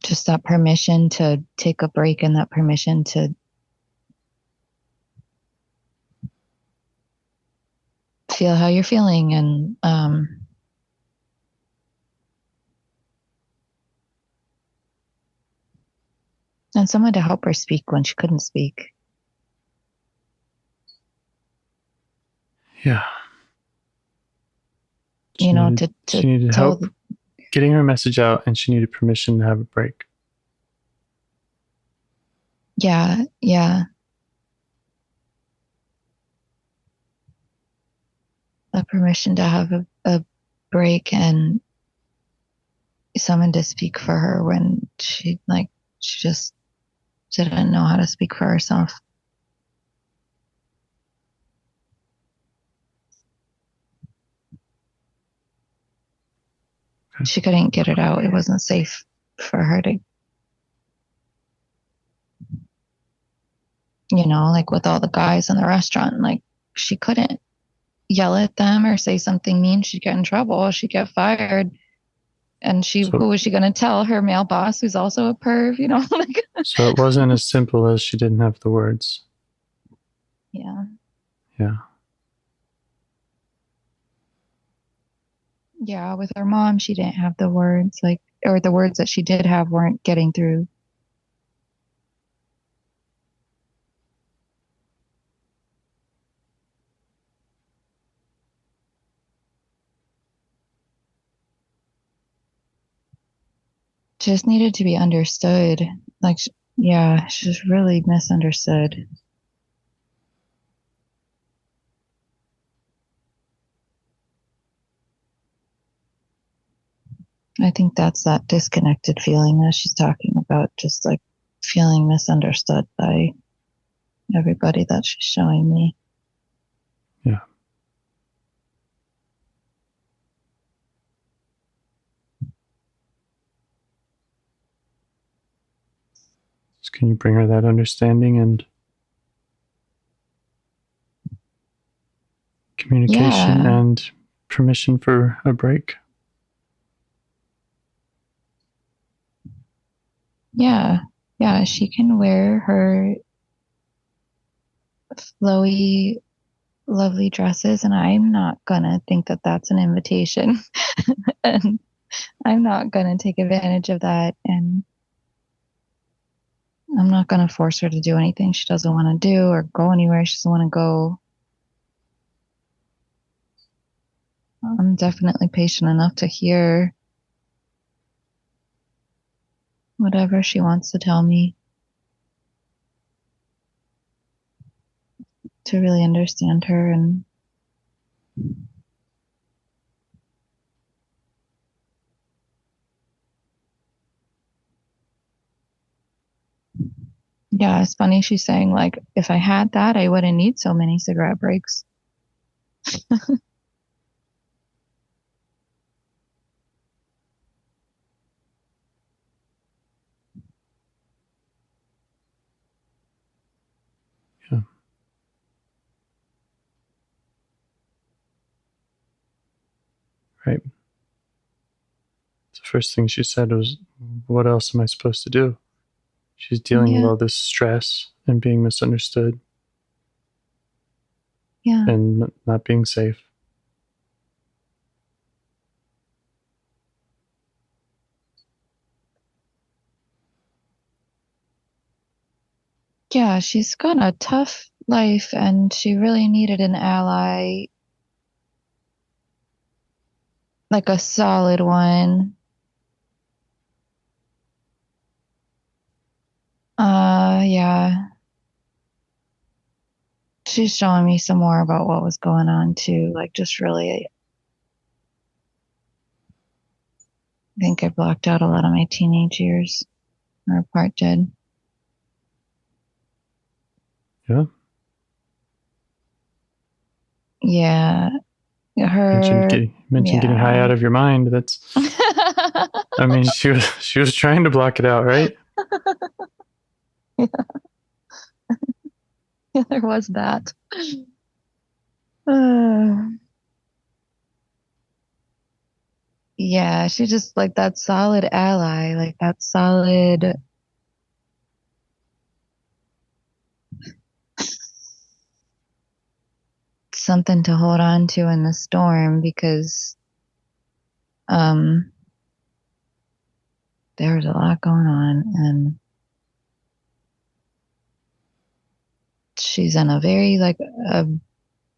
just that permission to take a break, and that permission to feel how you're feeling, and someone to help her speak when she couldn't speak. Yeah. She needed help getting her message out, and she needed permission to have a break. Yeah. A permission to have a break, and someone to speak for her when she just didn't know how to speak for herself. Okay. She couldn't get it out. It wasn't safe for her to, like with all the guys in the restaurant, like she couldn't yell at them or say something mean. She'd get in trouble. She'd get fired. And who was she going to tell? Her male boss, who's also a perv, So it wasn't as simple as she didn't have the words. Yeah. Yeah, with her mom, she didn't have the words, or the words that she did have weren't getting through. Just needed to be understood. Like, she's really misunderstood. I think that's that disconnected feeling that she's talking about, just like feeling misunderstood by everybody that she's showing me. Yeah. So can you bring her that understanding and communication and permission for a break? Yeah, she can wear her flowy, lovely dresses, and I'm not gonna think that that's an invitation. And I'm not gonna take advantage of that, and I'm not gonna force her to do anything she doesn't want to do, or go anywhere she doesn't want to go. I'm definitely patient enough to hear whatever she wants to tell me, to really understand her. And yeah, it's funny she's saying, like, if I had that, I wouldn't need so many cigarette breaks. Yeah. Right. The first thing she said was, what else am I supposed to do? She's dealing with all this stress and being misunderstood. Yeah. And not being safe. Yeah, she's got a tough life and she really needed an ally, like a solid one. Yeah. She's showing me some more about what was going on too. Like, just really, I think I blocked out a lot of my teenage years, or part did. Yeah. Yeah. Mentioned getting high out of your mind. That's. I mean, she was trying to block it out, right? Yeah. Yeah, there was that. Yeah, she just like that solid ally, like that solid something to hold on to in the storm because there was a lot going on and she's in a very like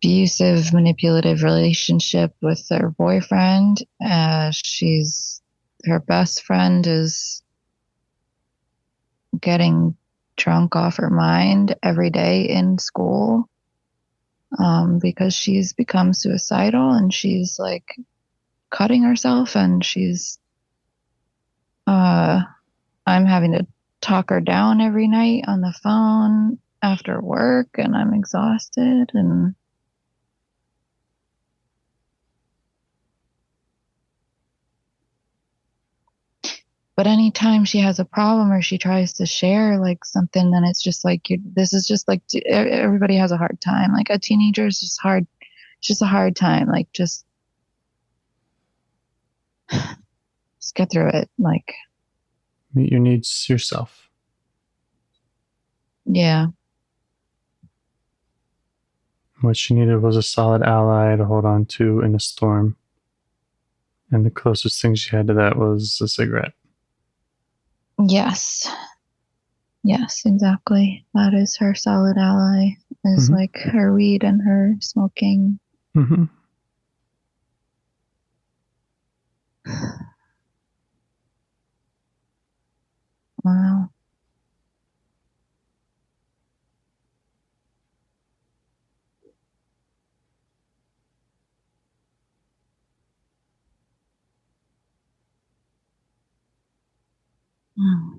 abusive, manipulative relationship with her boyfriend. Her best friend is getting drunk off her mind every day in school because she's become suicidal and she's like cutting herself and I'm having to talk her down every night on the phone after work and I'm exhausted and but anytime she has a problem or she tries to share like something, then it's just like this is just like everybody has a hard time. Like a teenager is just hard. It's just a hard time. Like just get through it. Like Meet your needs yourself. Yeah. What she needed was a solid ally to hold on to in a storm. And the closest thing she had to that was a cigarette. Yes. Yes, exactly. That is her solid ally, is like her weed and her smoking. Mm-hmm. Wow. Mm.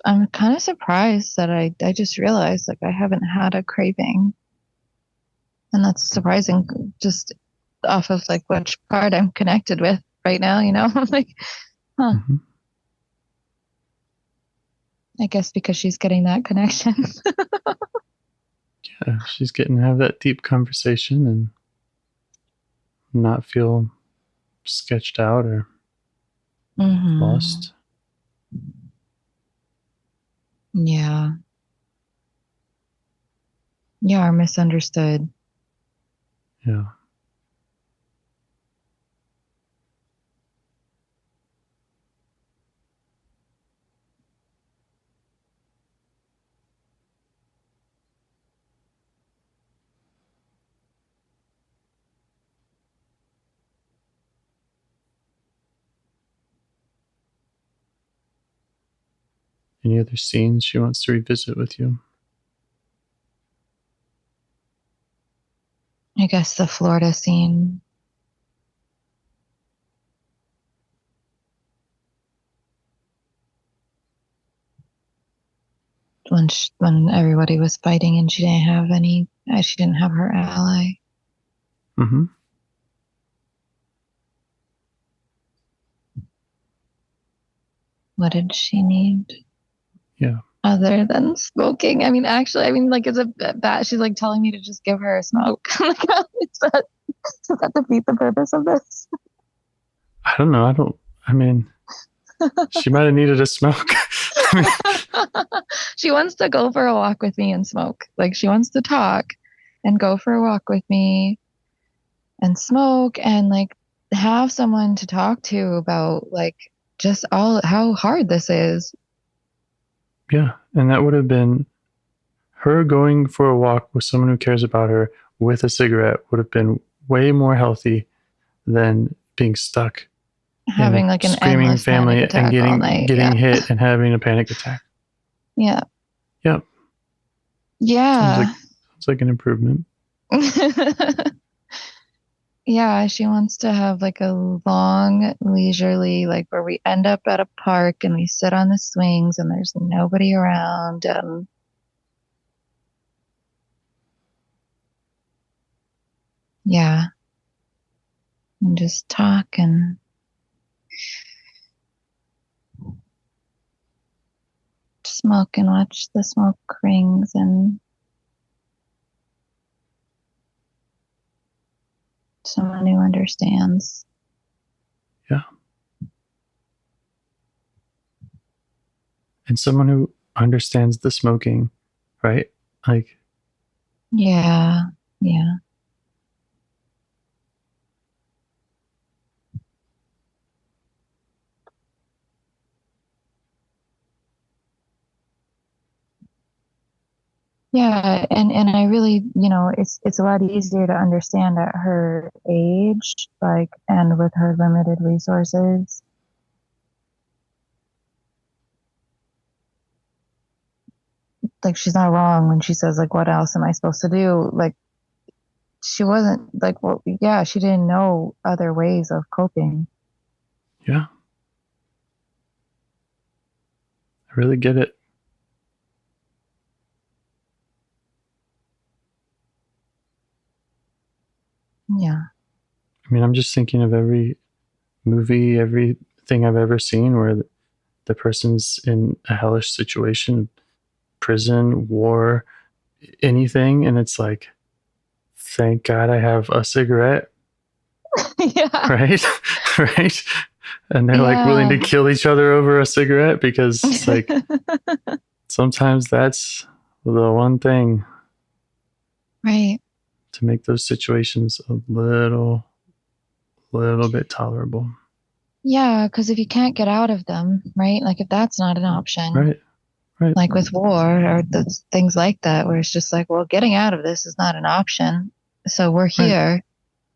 I'm kind of surprised that I just realized like I haven't had a craving. And that's surprising just off of like which part I'm connected with right now, you know? I'm like, huh. Mm-hmm. I guess because she's getting that connection. Yeah, she's getting to have that deep conversation and not feel sketched out or lost. Yeah. Yeah, or misunderstood. Yeah. Any other scenes she wants to revisit with you? I guess the Florida scene. when everybody was fighting and she didn't have her ally. Mm-hmm. What did she need? Yeah. Other than smoking? I mean, actually, like, is it bad? She's like telling me to just give her a smoke. Like, does that defeat the purpose of this? I don't know. She might have needed a smoke. She wants to go for a walk with me and smoke. Like, she wants to talk and go for a walk with me and smoke and like have someone to talk to about like just all how hard this is. Yeah. And that would have been her going for a walk with someone who cares about her with a cigarette would have been way more healthy than being stuck Having like an screaming endless family panic attack and all night. getting hit and having a panic attack. Yeah. Yep. Yeah. Sounds like an improvement. Yeah, she wants to have like a long, leisurely, like where we end up at a park and we sit on the swings and there's nobody around. Yeah. And just talk and smoke and watch the smoke rings and someone who understands. Yeah. And someone who understands the smoking, right? Like, yeah. Yeah. Yeah, and I really, it's a lot easier to understand at her age, like, and with her limited resources. Like, she's not wrong when she says, like, what else am I supposed to do? Like, she wasn't like, well, yeah, she didn't know other ways of coping. yeah. I really get it. Yeah. I mean, I'm just thinking of every movie, everything I've ever seen where the person's in a hellish situation, prison, war, anything, and it's like, thank God I have a cigarette, Yeah. right? Right? And they're like willing to kill each other over a cigarette because it's like sometimes that's the one thing Right. to make those situations a little bit tolerable. Yeah, because if you can't get out of them, right? Like if that's not an option, Right. like with war or things like that, where it's just like, well, getting out of this is not an option. So we're here. Right.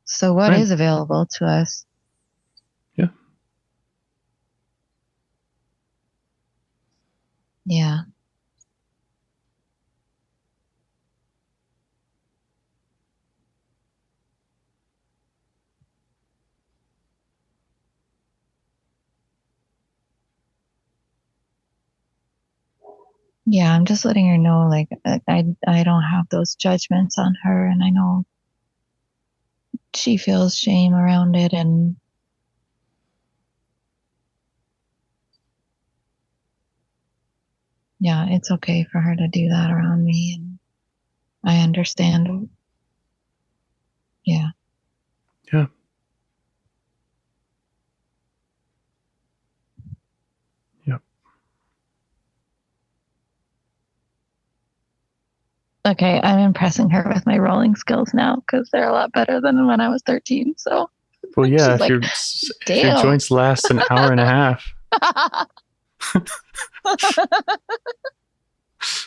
So what is available to us? Yeah. Yeah. Yeah, I'm just letting her know, like, I don't have those judgments on her, and I know she feels shame around it, and yeah, it's okay for her to do that around me, and I understand. Yeah. Yeah. Yep. Okay, I'm impressing her with my rolling skills now because they're a lot better than when I was 13. So, well, yeah, if your joints last an hour and a half.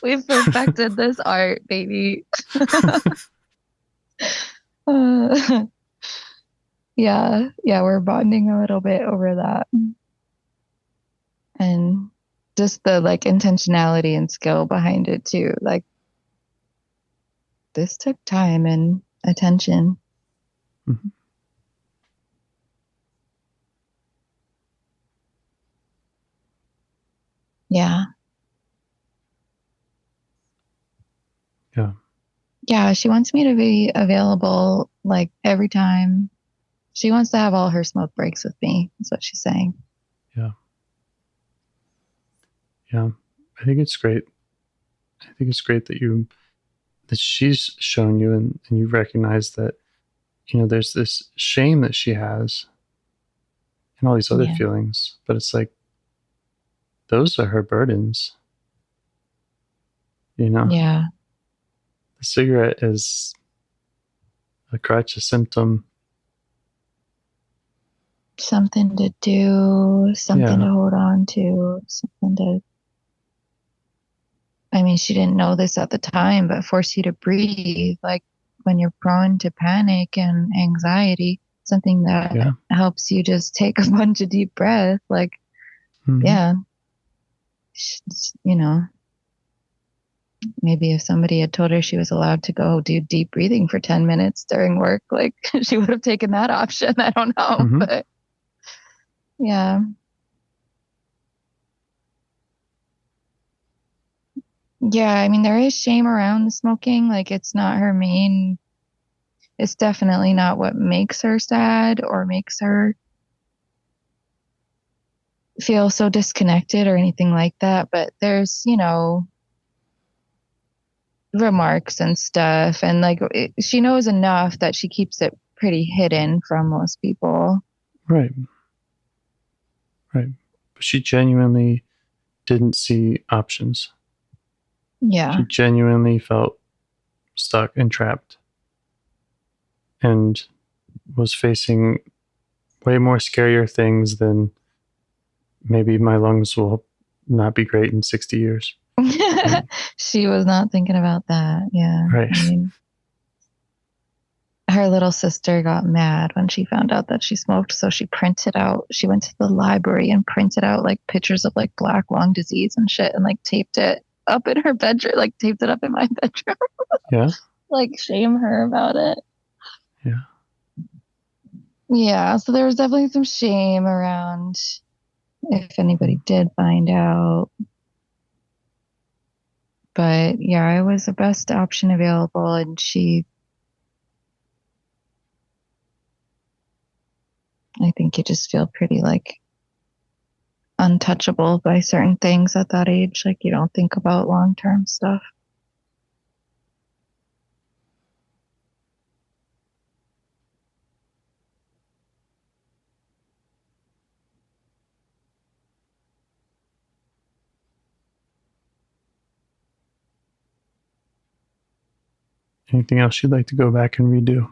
We've perfected this art, baby. Yeah, we're bonding a little bit over that. And just the like intentionality and skill behind it too. Like this took time and attention. Mm-hmm. Yeah. Yeah. Yeah, she wants me to be available like every time. She wants to have all her smoke breaks with me. That's what she's saying. Yeah. Yeah. I think it's great. I think it's great that she's shown you and you recognize that, there's this shame that she has and all these other feelings, but it's like, those are her burdens. Yeah. The cigarette is a crutch, a symptom. Something to do, something to hold on to, something to. I mean, she didn't know this at the time, but force you to breathe. Like when you're prone to panic and anxiety, something that helps you just take a bunch of deep breaths. Like, maybe if somebody had told her she was allowed to go do deep breathing for 10 minutes during work, like she would have taken that option. I don't know, but yeah. Yeah, I mean, there is shame around the smoking. Like, it's definitely not what makes her sad or makes her feel so disconnected or anything like that. But there's, remarks and stuff. And like, she knows enough that she keeps it pretty hidden from most people. Right. Right. But she genuinely didn't see options. Yeah. She genuinely felt stuck and trapped and was facing way more scarier things than maybe my lungs will not be great in 60 years. Right. She was not thinking about that. Yeah. Right. I mean, her little sister got mad when she found out that she smoked. So she went to the library and printed out like pictures of like black lung disease and shit and like taped it up in her bedroom, like taped it up in my bedroom. Yeah. Like shame her about it. Yeah. Yeah. So there was definitely some shame around if anybody did find out. But yeah, I was the best option available, and I think you just feel pretty like untouchable by certain things at that age. Like you don't think about long-term stuff. Anything else you'd like to go back and redo?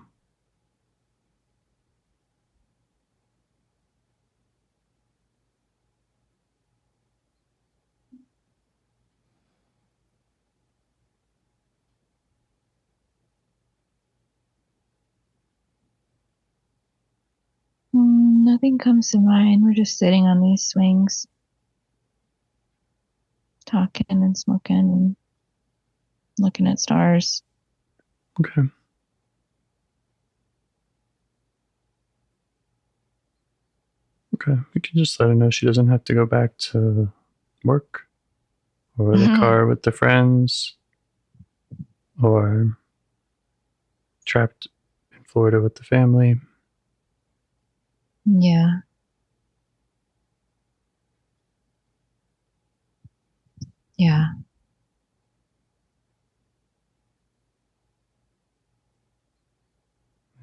Nothing comes to mind. We're just sitting on these swings, talking and smoking and looking at stars. Okay. Okay. We can just let her know she doesn't have to go back to work or the car with the friends or trapped in Florida with the family. Yeah. Yeah.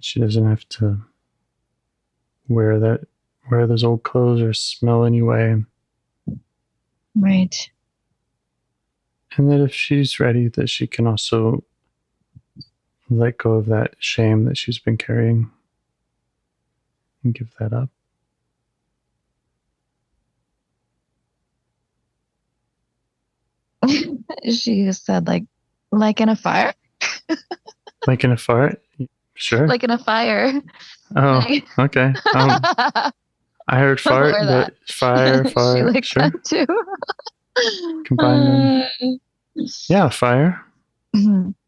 She doesn't have to wear those old clothes or smell anyway. Right. And that if she's ready, that she can also let go of that shame that she's been carrying and give that up. She said like in a fire. Like in a fart? Sure. Like in a fire. Oh, okay. I heard fart, but fire, She likes sure. that too. Combine them. Yeah, fire.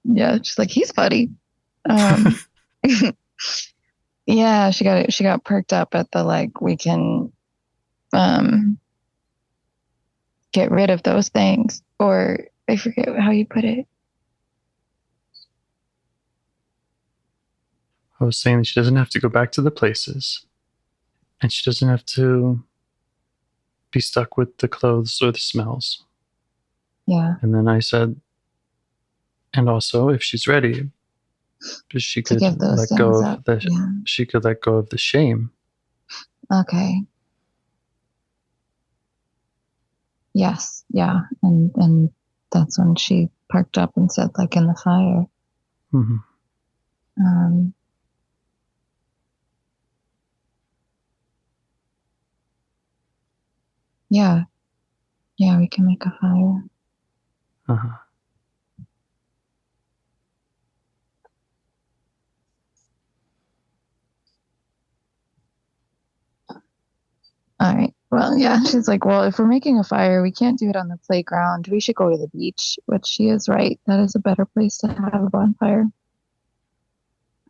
Yeah, she's like, he's funny. Yeah, she got perked up at the like, we can get rid of those things, or I forget how you put it. I was saying that she doesn't have to go back to the places, and she doesn't have to be stuck with the clothes or the smells. Yeah. And then I said, and also if she's ready, she To could give those let go things of up. the Yeah. she could let go of the shame. Okay. Yes. Yeah. And that's when she perked up and said, like, in the fire. Mm-hmm. Yeah. Yeah, we can make a fire. Uh-huh. All right. Well, yeah. She's like, well, if we're making a fire, we can't do it on the playground. We should go to the beach, which she is right. That is a better place to have a bonfire.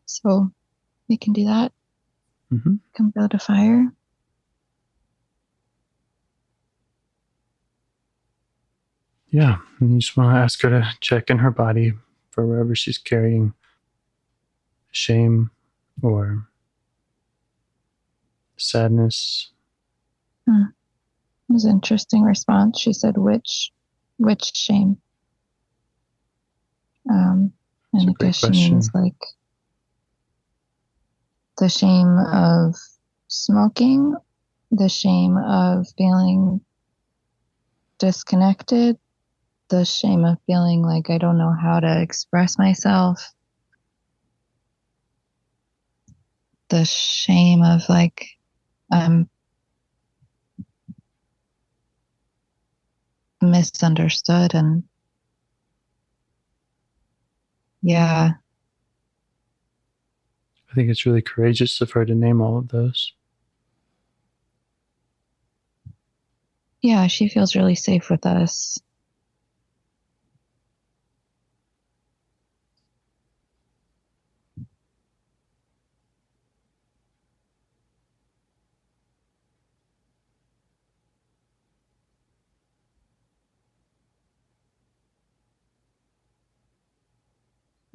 So we can do that. Mm-hmm. Can build a fire. Yeah. And you just want to ask her to check in her body for wherever she's carrying shame or sadness. It was an interesting response. She said, which shame? And It's a I great guess she means question. like the shame of smoking, the shame of feeling disconnected, the shame of feeling like I don't know how to express myself, the shame of like I'm misunderstood. And yeah, I think it's really courageous of her to name all of those. yeah, she feels really safe with us.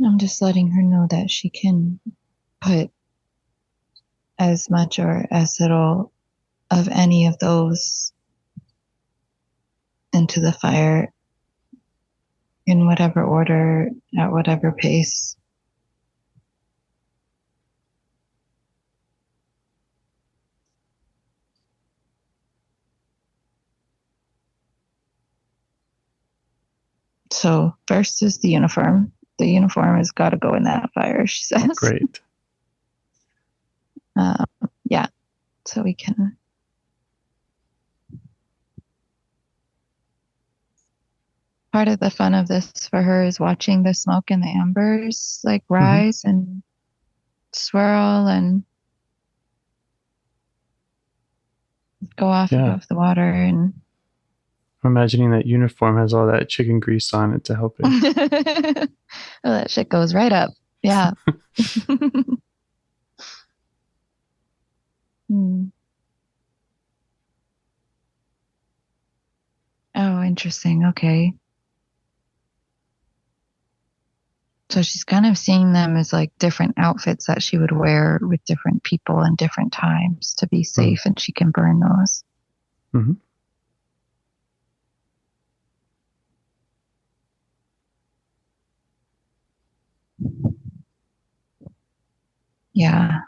I'm just letting her know that she can put as much or as little of any of those into the fire in whatever order, at whatever pace. So first is the uniform. The uniform has got to go in that fire, she says. Great. Yeah, so we can. Part of the fun of this for her is watching the smoke and the embers like rise and swirl and go off above the water. And I'm imagining that uniform has all that chicken grease on it to help it. oh, that shit goes right up. Yeah. Oh, interesting. Okay. So she's kind of seeing them as like different outfits that she would wear with different people and different times to be safe, and she can burn those. Mm-hmm. Yeah.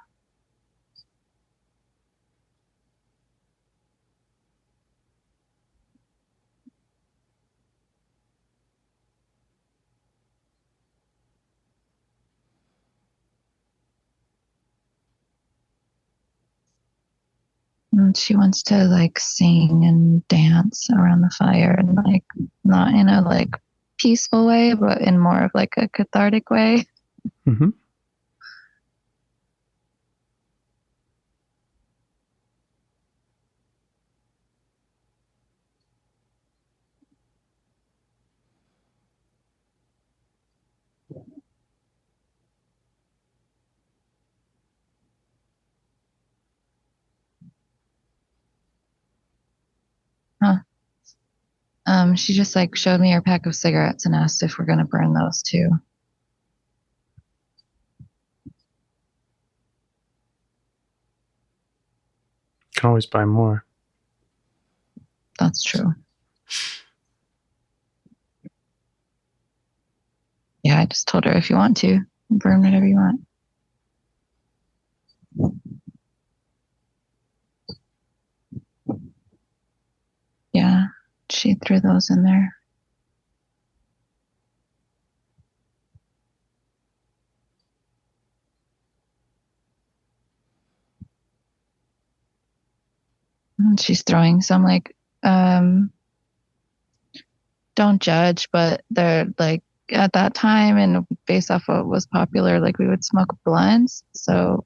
And she wants to like sing and dance around the fire, and like not in a like peaceful way, but in more of like a cathartic way. Mm-hmm. Huh. She just like showed me her pack of cigarettes and asked if we're gonna burn those too. can always buy more. That's true. Yeah, I just told her if you want to, burn whatever you want. Yeah, she threw those in there. And she's throwing some like, don't judge, but they're like at that time and based off what was popular, like we would smoke blunts. So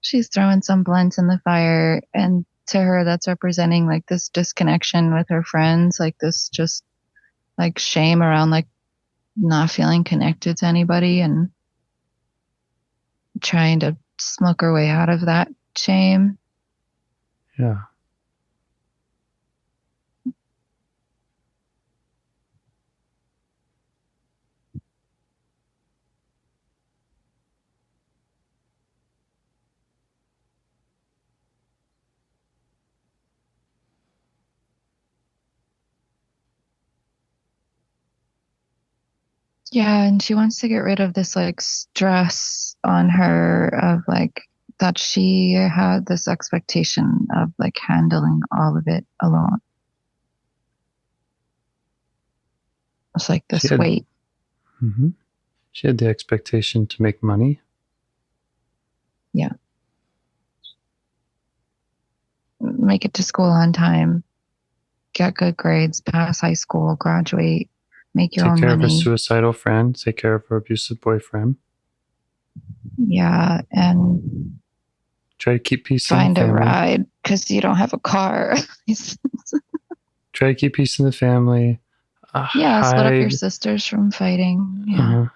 she's throwing some blunts in the fire, and to her that's representing like this disconnection with her friends, like this just like shame around like not feeling connected to anybody and trying to smoke her way out of that shame. Yeah. Yeah, and she wants to get rid of this like stress on her of like that she had this expectation of like handling all of it alone. It's like this weight. Mm-hmm. She had the expectation to make money. Yeah. Make it to school on time, get good grades, pass high school, graduate, make your own money. Take care of her suicidal friend, take care of her abusive boyfriend. Yeah, and try to keep peace in the find a family. ride because you don't have a car. Try to keep peace in the family. Yeah, split up your sisters from fighting. Yeah.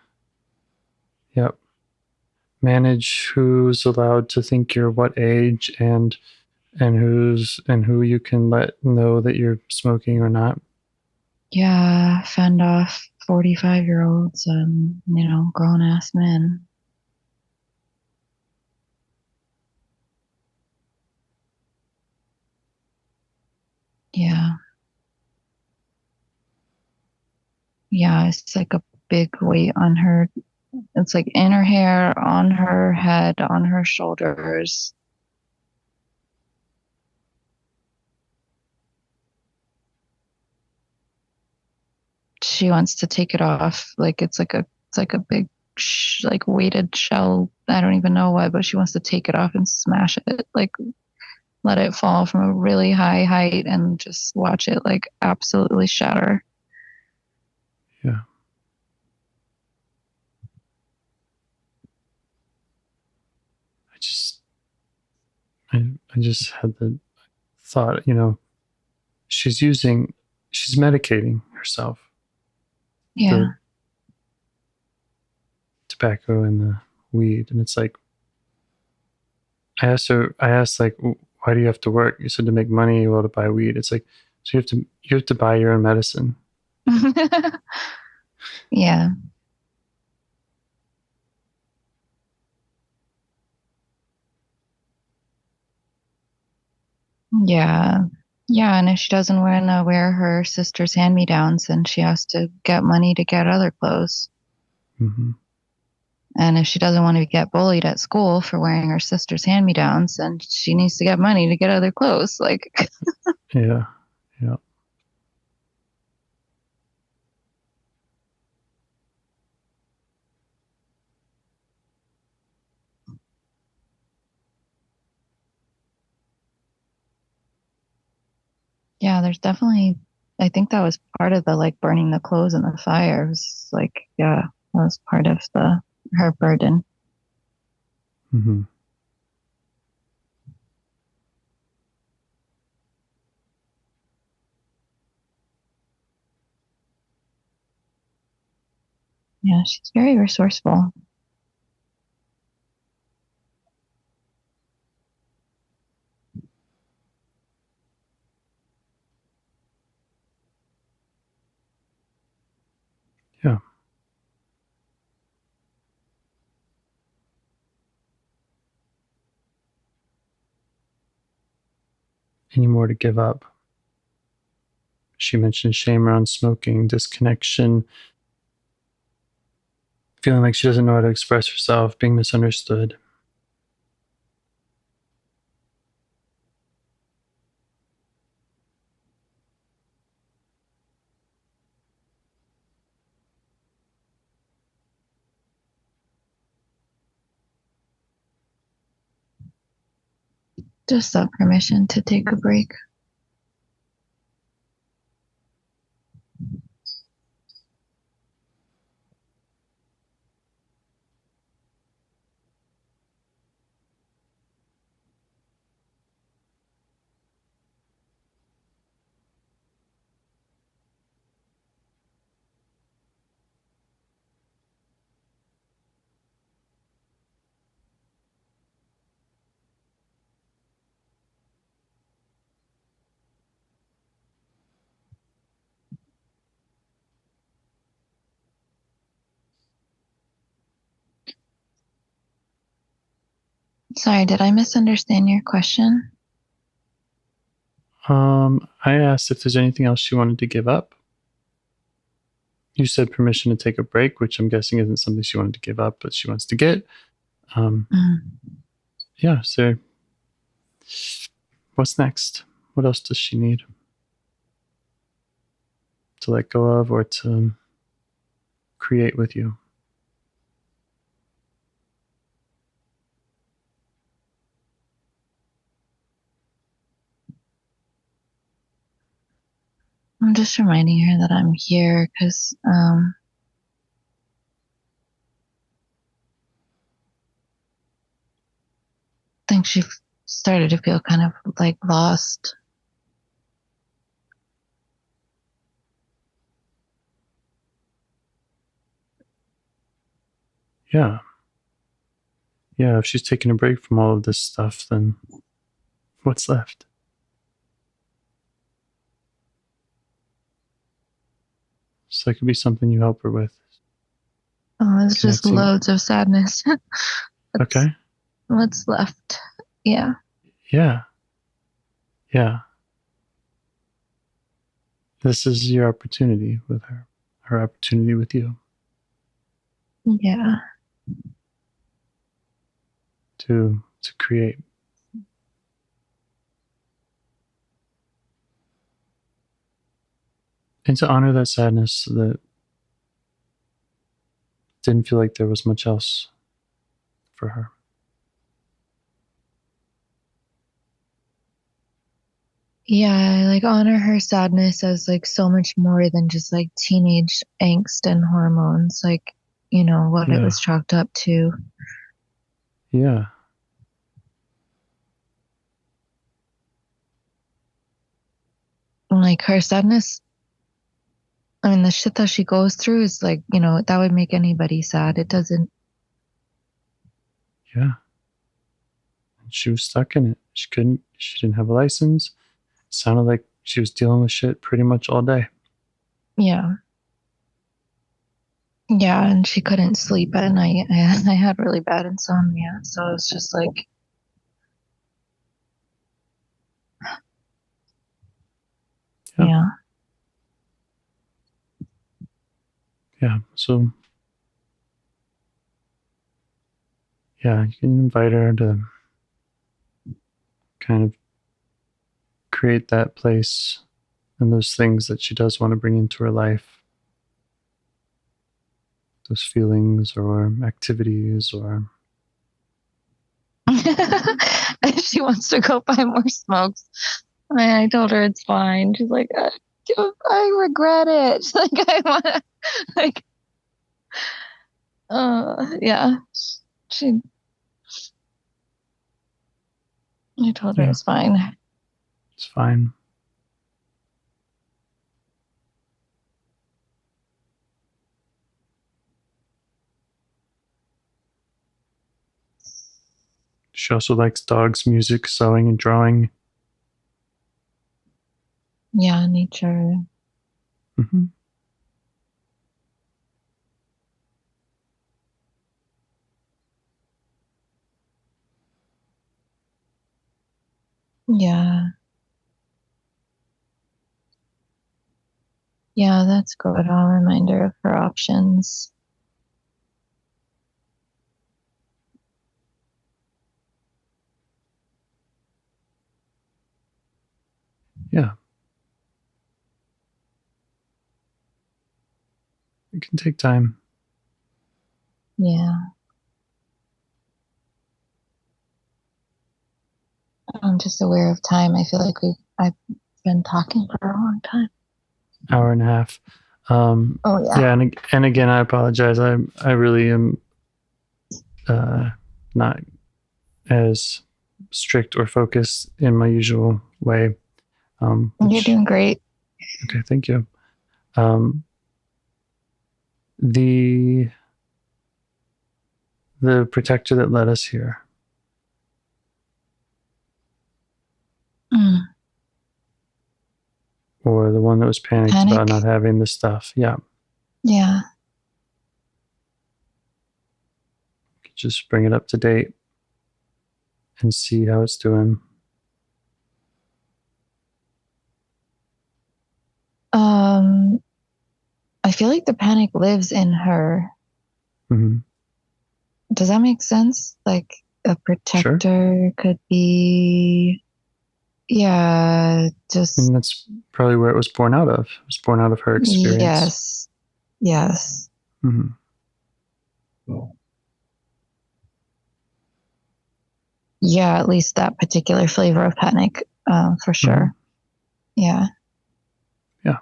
Yep. Manage who's allowed to think you're what age and who you can let know that you're smoking or not. Yeah, fend off 45-year-olds and, grown ass men. Yeah. Yeah, it's like a big weight on her. It's like in her hair, on her head, on her shoulders. She wants to take it off. Like it's like a big like weighted shell. I don't even know what, but she wants to take it off and smash it. Like let it fall from a really high height and just watch it like absolutely shatter. Yeah. I just had the thought, she's medicating herself. Yeah. The tobacco and the weed. And it's like, I asked like, why do you have to work? You said to make money, you ought to buy weed. It's like, so you have to buy your own medicine. Yeah. Yeah. Yeah. And if she doesn't want to wear her sister's hand-me-downs, then she has to get money to get other clothes. Mm-hmm. And if she doesn't want to get bullied at school for wearing her sister's hand-me-downs, then she needs to get money to get other clothes. Like, yeah. Yeah. yeah, there's definitely, I think that was part of the like burning the clothes in the fire. It was like, yeah, that was part of her burden. Mm-hmm. Yeah, she's very resourceful. Yeah. any more to give up. She mentioned shame around smoking, disconnection, feeling like she doesn't know how to express herself, being misunderstood. Just that permission to take a break. Sorry, did I misunderstand your question? I asked if there's anything else she wanted to give up. You said permission to take a break, which I'm guessing isn't something she wanted to give up, but she wants to get. Yeah, so what's next? What else does she need to let go of or to create with you? I'm just reminding her that I'm here because I think she started to feel kind of like lost. Yeah. Yeah, if she's taking a break from all of this stuff, then what's left? So that could be something you help her with. Oh, it's just Connecting. loads of sadness. Okay. What's left? Yeah. Yeah. Yeah. This is your opportunity with her, her opportunity with you Yeah. to create. And to honor that sadness that didn't feel like there was much else for her. Yeah, like honor her sadness as like so much more than just like teenage angst and hormones, like, you know, what it Yeah. was chalked up to. Yeah. And like her sadness, I mean, the shit that she goes through is like, you know, that would make anybody sad. It doesn't. Yeah. And she was stuck in it. She didn't have a license. It sounded like she was dealing with shit pretty much all day. Yeah. Yeah, and she couldn't sleep at night. I had really bad insomnia, so it's just like, Yeah. yeah. Yeah. So, yeah, you can invite her to kind of create that place and those things that she does want to bring into her life, those feelings or activities or She wants to go buy more smokes. I told her it's fine. She's like, I regret it. Like I want to, like, yeah. She. I told her it's fine. it's fine. She also likes dogs, music, sewing, and drawing. Yeah, nature. Mm-hmm. Yeah. Yeah, that's good. I'll remind her of her options. Yeah. It can take time. Yeah. I'm just aware of time. I feel like I've been talking for a long time. Hour and a half. Oh yeah. Yeah, and again, I apologize. I really am not as strict or focused in my usual way. You're doing great. Okay, thank you. The protector that led us here. Mm. Or the one that was panicked about not having the stuff. Yeah. Yeah. Just bring it up to date and see how it's doing. I feel like the panic lives in her. Mm-hmm. Does that make sense? Like a protector could be, yeah, just. And that's probably where it was born out of. It was born out of her experience. Yes. Yes. Mm-hmm. Yeah, at least that particular flavor of panic, for sure. Mm-hmm. Yeah. Yeah.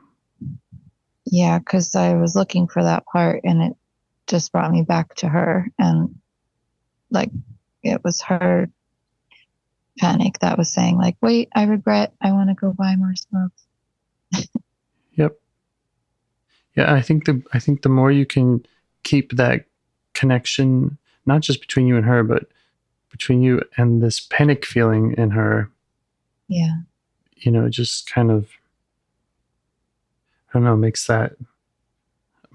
Yeah, because I was looking for that part and it just brought me back to her. And like, it was her panic that was saying, like, wait, I regret, I want to go buy more smokes. Yep. Yeah, I think the more you can keep that connection, not just between you and her, but between you and this panic feeling in her. Yeah. You know, just kind of, I don't know, makes that,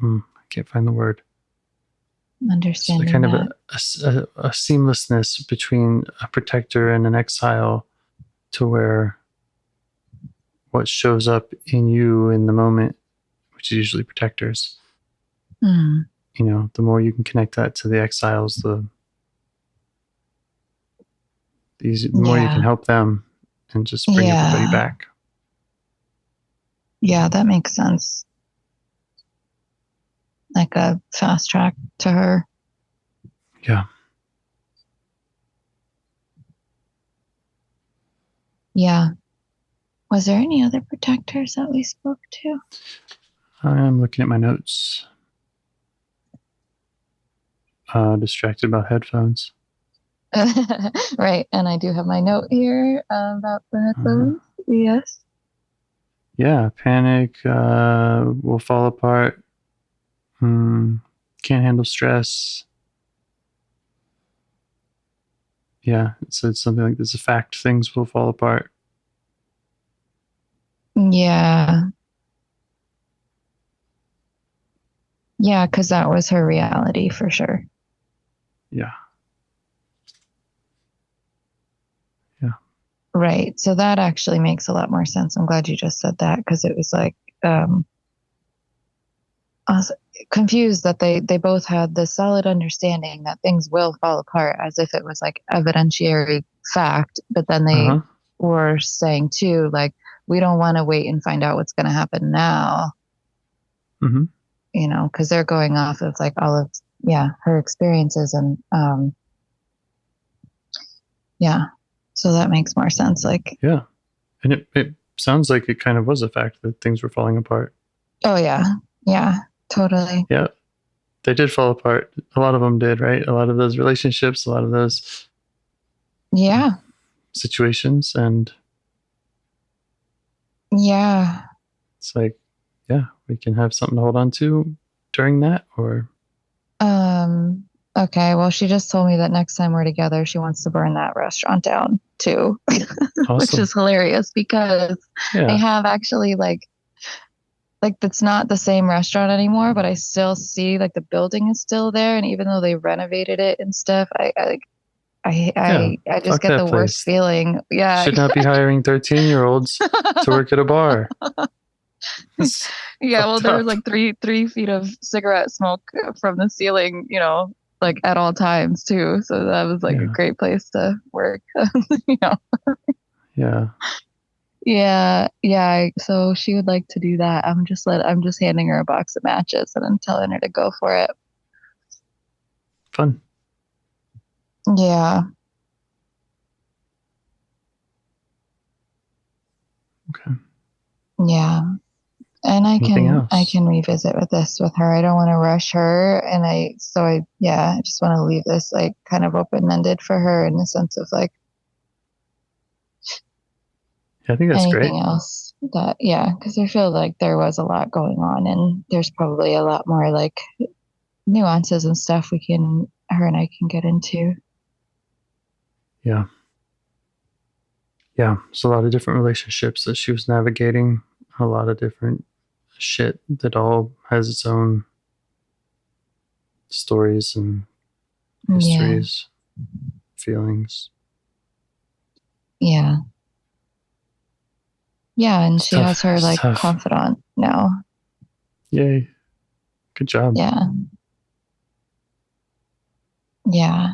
I can't find the word. Understanding so kind that. of a seamlessness between a protector and an exile, to where what shows up in you in the moment, which is usually protectors, you know, the more you can connect that to the exiles, the more you can help them and just bring everybody back. Yeah, that makes sense. Like a fast track to her. Yeah. Yeah. Was there any other protectors that we spoke to? I'm looking at my notes. Distracted about headphones. Right. And I do have my note here about the headphones. Yes. Yeah. Panic will fall apart. Can't handle stress. Yeah. It said something like this: a fact, things will fall apart. Yeah. Yeah, because that was her reality for sure. Yeah. Right. So that actually makes a lot more sense. I'm glad you just said that, because it was like, I was confused that they both had this solid understanding that things will fall apart, as if it was like evidentiary fact. But then they were saying too, like, we don't want to wait and find out what's going to happen now. Mm-hmm. You know, because they're going off of like all of, her experiences. And so that makes more sense. Like, yeah. And it sounds like it kind of was a fact that things were falling apart. Oh, yeah. Yeah, totally. Yeah. They did fall apart. A lot of them did, right? A lot of those relationships, a lot of those situations. And it's like, we can have something to hold on to during that. Or okay, well, she just told me that next time we're together, she wants to burn that restaurant down too. Awesome. Which is hilarious, because they have actually like that's not the same restaurant anymore, but I still see like the building is still there, and even though they renovated it and stuff, I just get the worst feeling. Yeah. Should not be hiring 13-year-olds to work at a bar. Yeah, well, fucked there was up. like 3 feet of cigarette smoke from the ceiling, like at all times too. So that was like a Yeah. great place to work. you know. Yeah. Yeah. So she would like to do that. I'm just handing her a box of matches and I'm telling her to go for it. Fun. Yeah. Okay. Yeah. And I Anything can else? revisit with her. I don't want to rush her. And I just want to leave this like kind of open-ended for her in the sense of like Yeah, I think that's great. anything else because I feel like there was a lot going on and there's probably a lot more like nuances and stuff her and I can get into. Yeah. Yeah. It's a lot of different relationships that she was navigating, a lot of different shit that all has its own stories and Yeah. histories, feelings. Yeah. Yeah. And It's she tough. has her It's like tough. confidant now. Yay. Good job. Yeah. Yeah.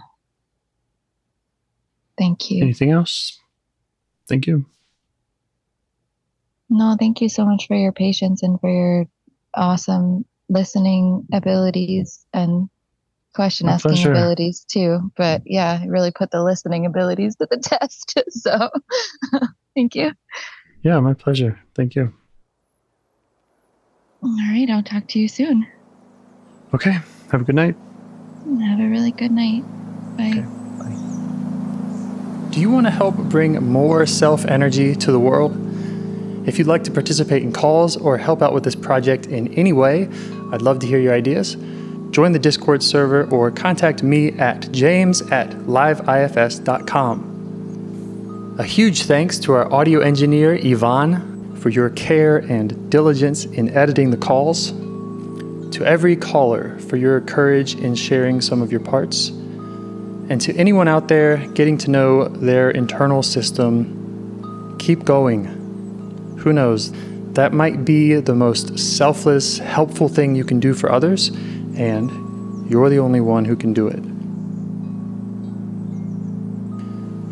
Thank you. Anything else? Thank you. No, thank you so much for your patience and for your awesome listening abilities and question My asking pleasure. abilities too. But yeah, it really put the listening abilities to the test. So thank you. Yeah, my pleasure. Thank you. All right, I'll talk to you soon. Okay. Have a good night. Have a really good night. Bye. Okay. Bye. Do you want to help bring more self-energy to the world? If you'd like to participate in calls or help out with this project in any way, I'd love to hear your ideas. Join the Discord server or contact me at james@liveifs.com. A huge thanks to our audio engineer, Yvonne, for your care and diligence in editing the calls. To every caller for your courage in sharing some of your parts. And to anyone out there getting to know their internal system, keep going. Who knows? That might be the most selfless, helpful thing you can do for others, and you're the only one who can do it.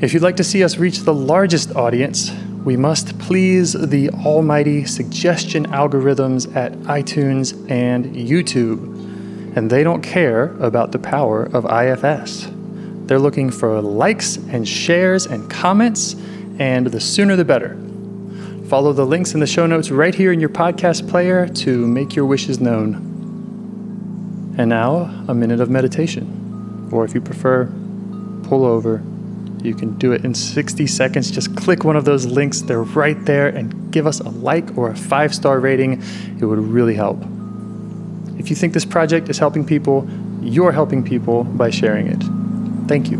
If you'd like to see us reach the largest audience, we must please the almighty suggestion algorithms at iTunes and YouTube. And they don't care about the power of IFS. They're looking for likes and shares and comments, and the sooner the better. Follow the links in the show notes right here in your podcast player to make your wishes known. And now, a minute of meditation. Or if you prefer, pull over. You can do it in 60 seconds. Just click one of those links. They're right there, and give us a like or a 5-star rating. It would really help. If you think this project is helping people, you're helping people by sharing it. Thank you.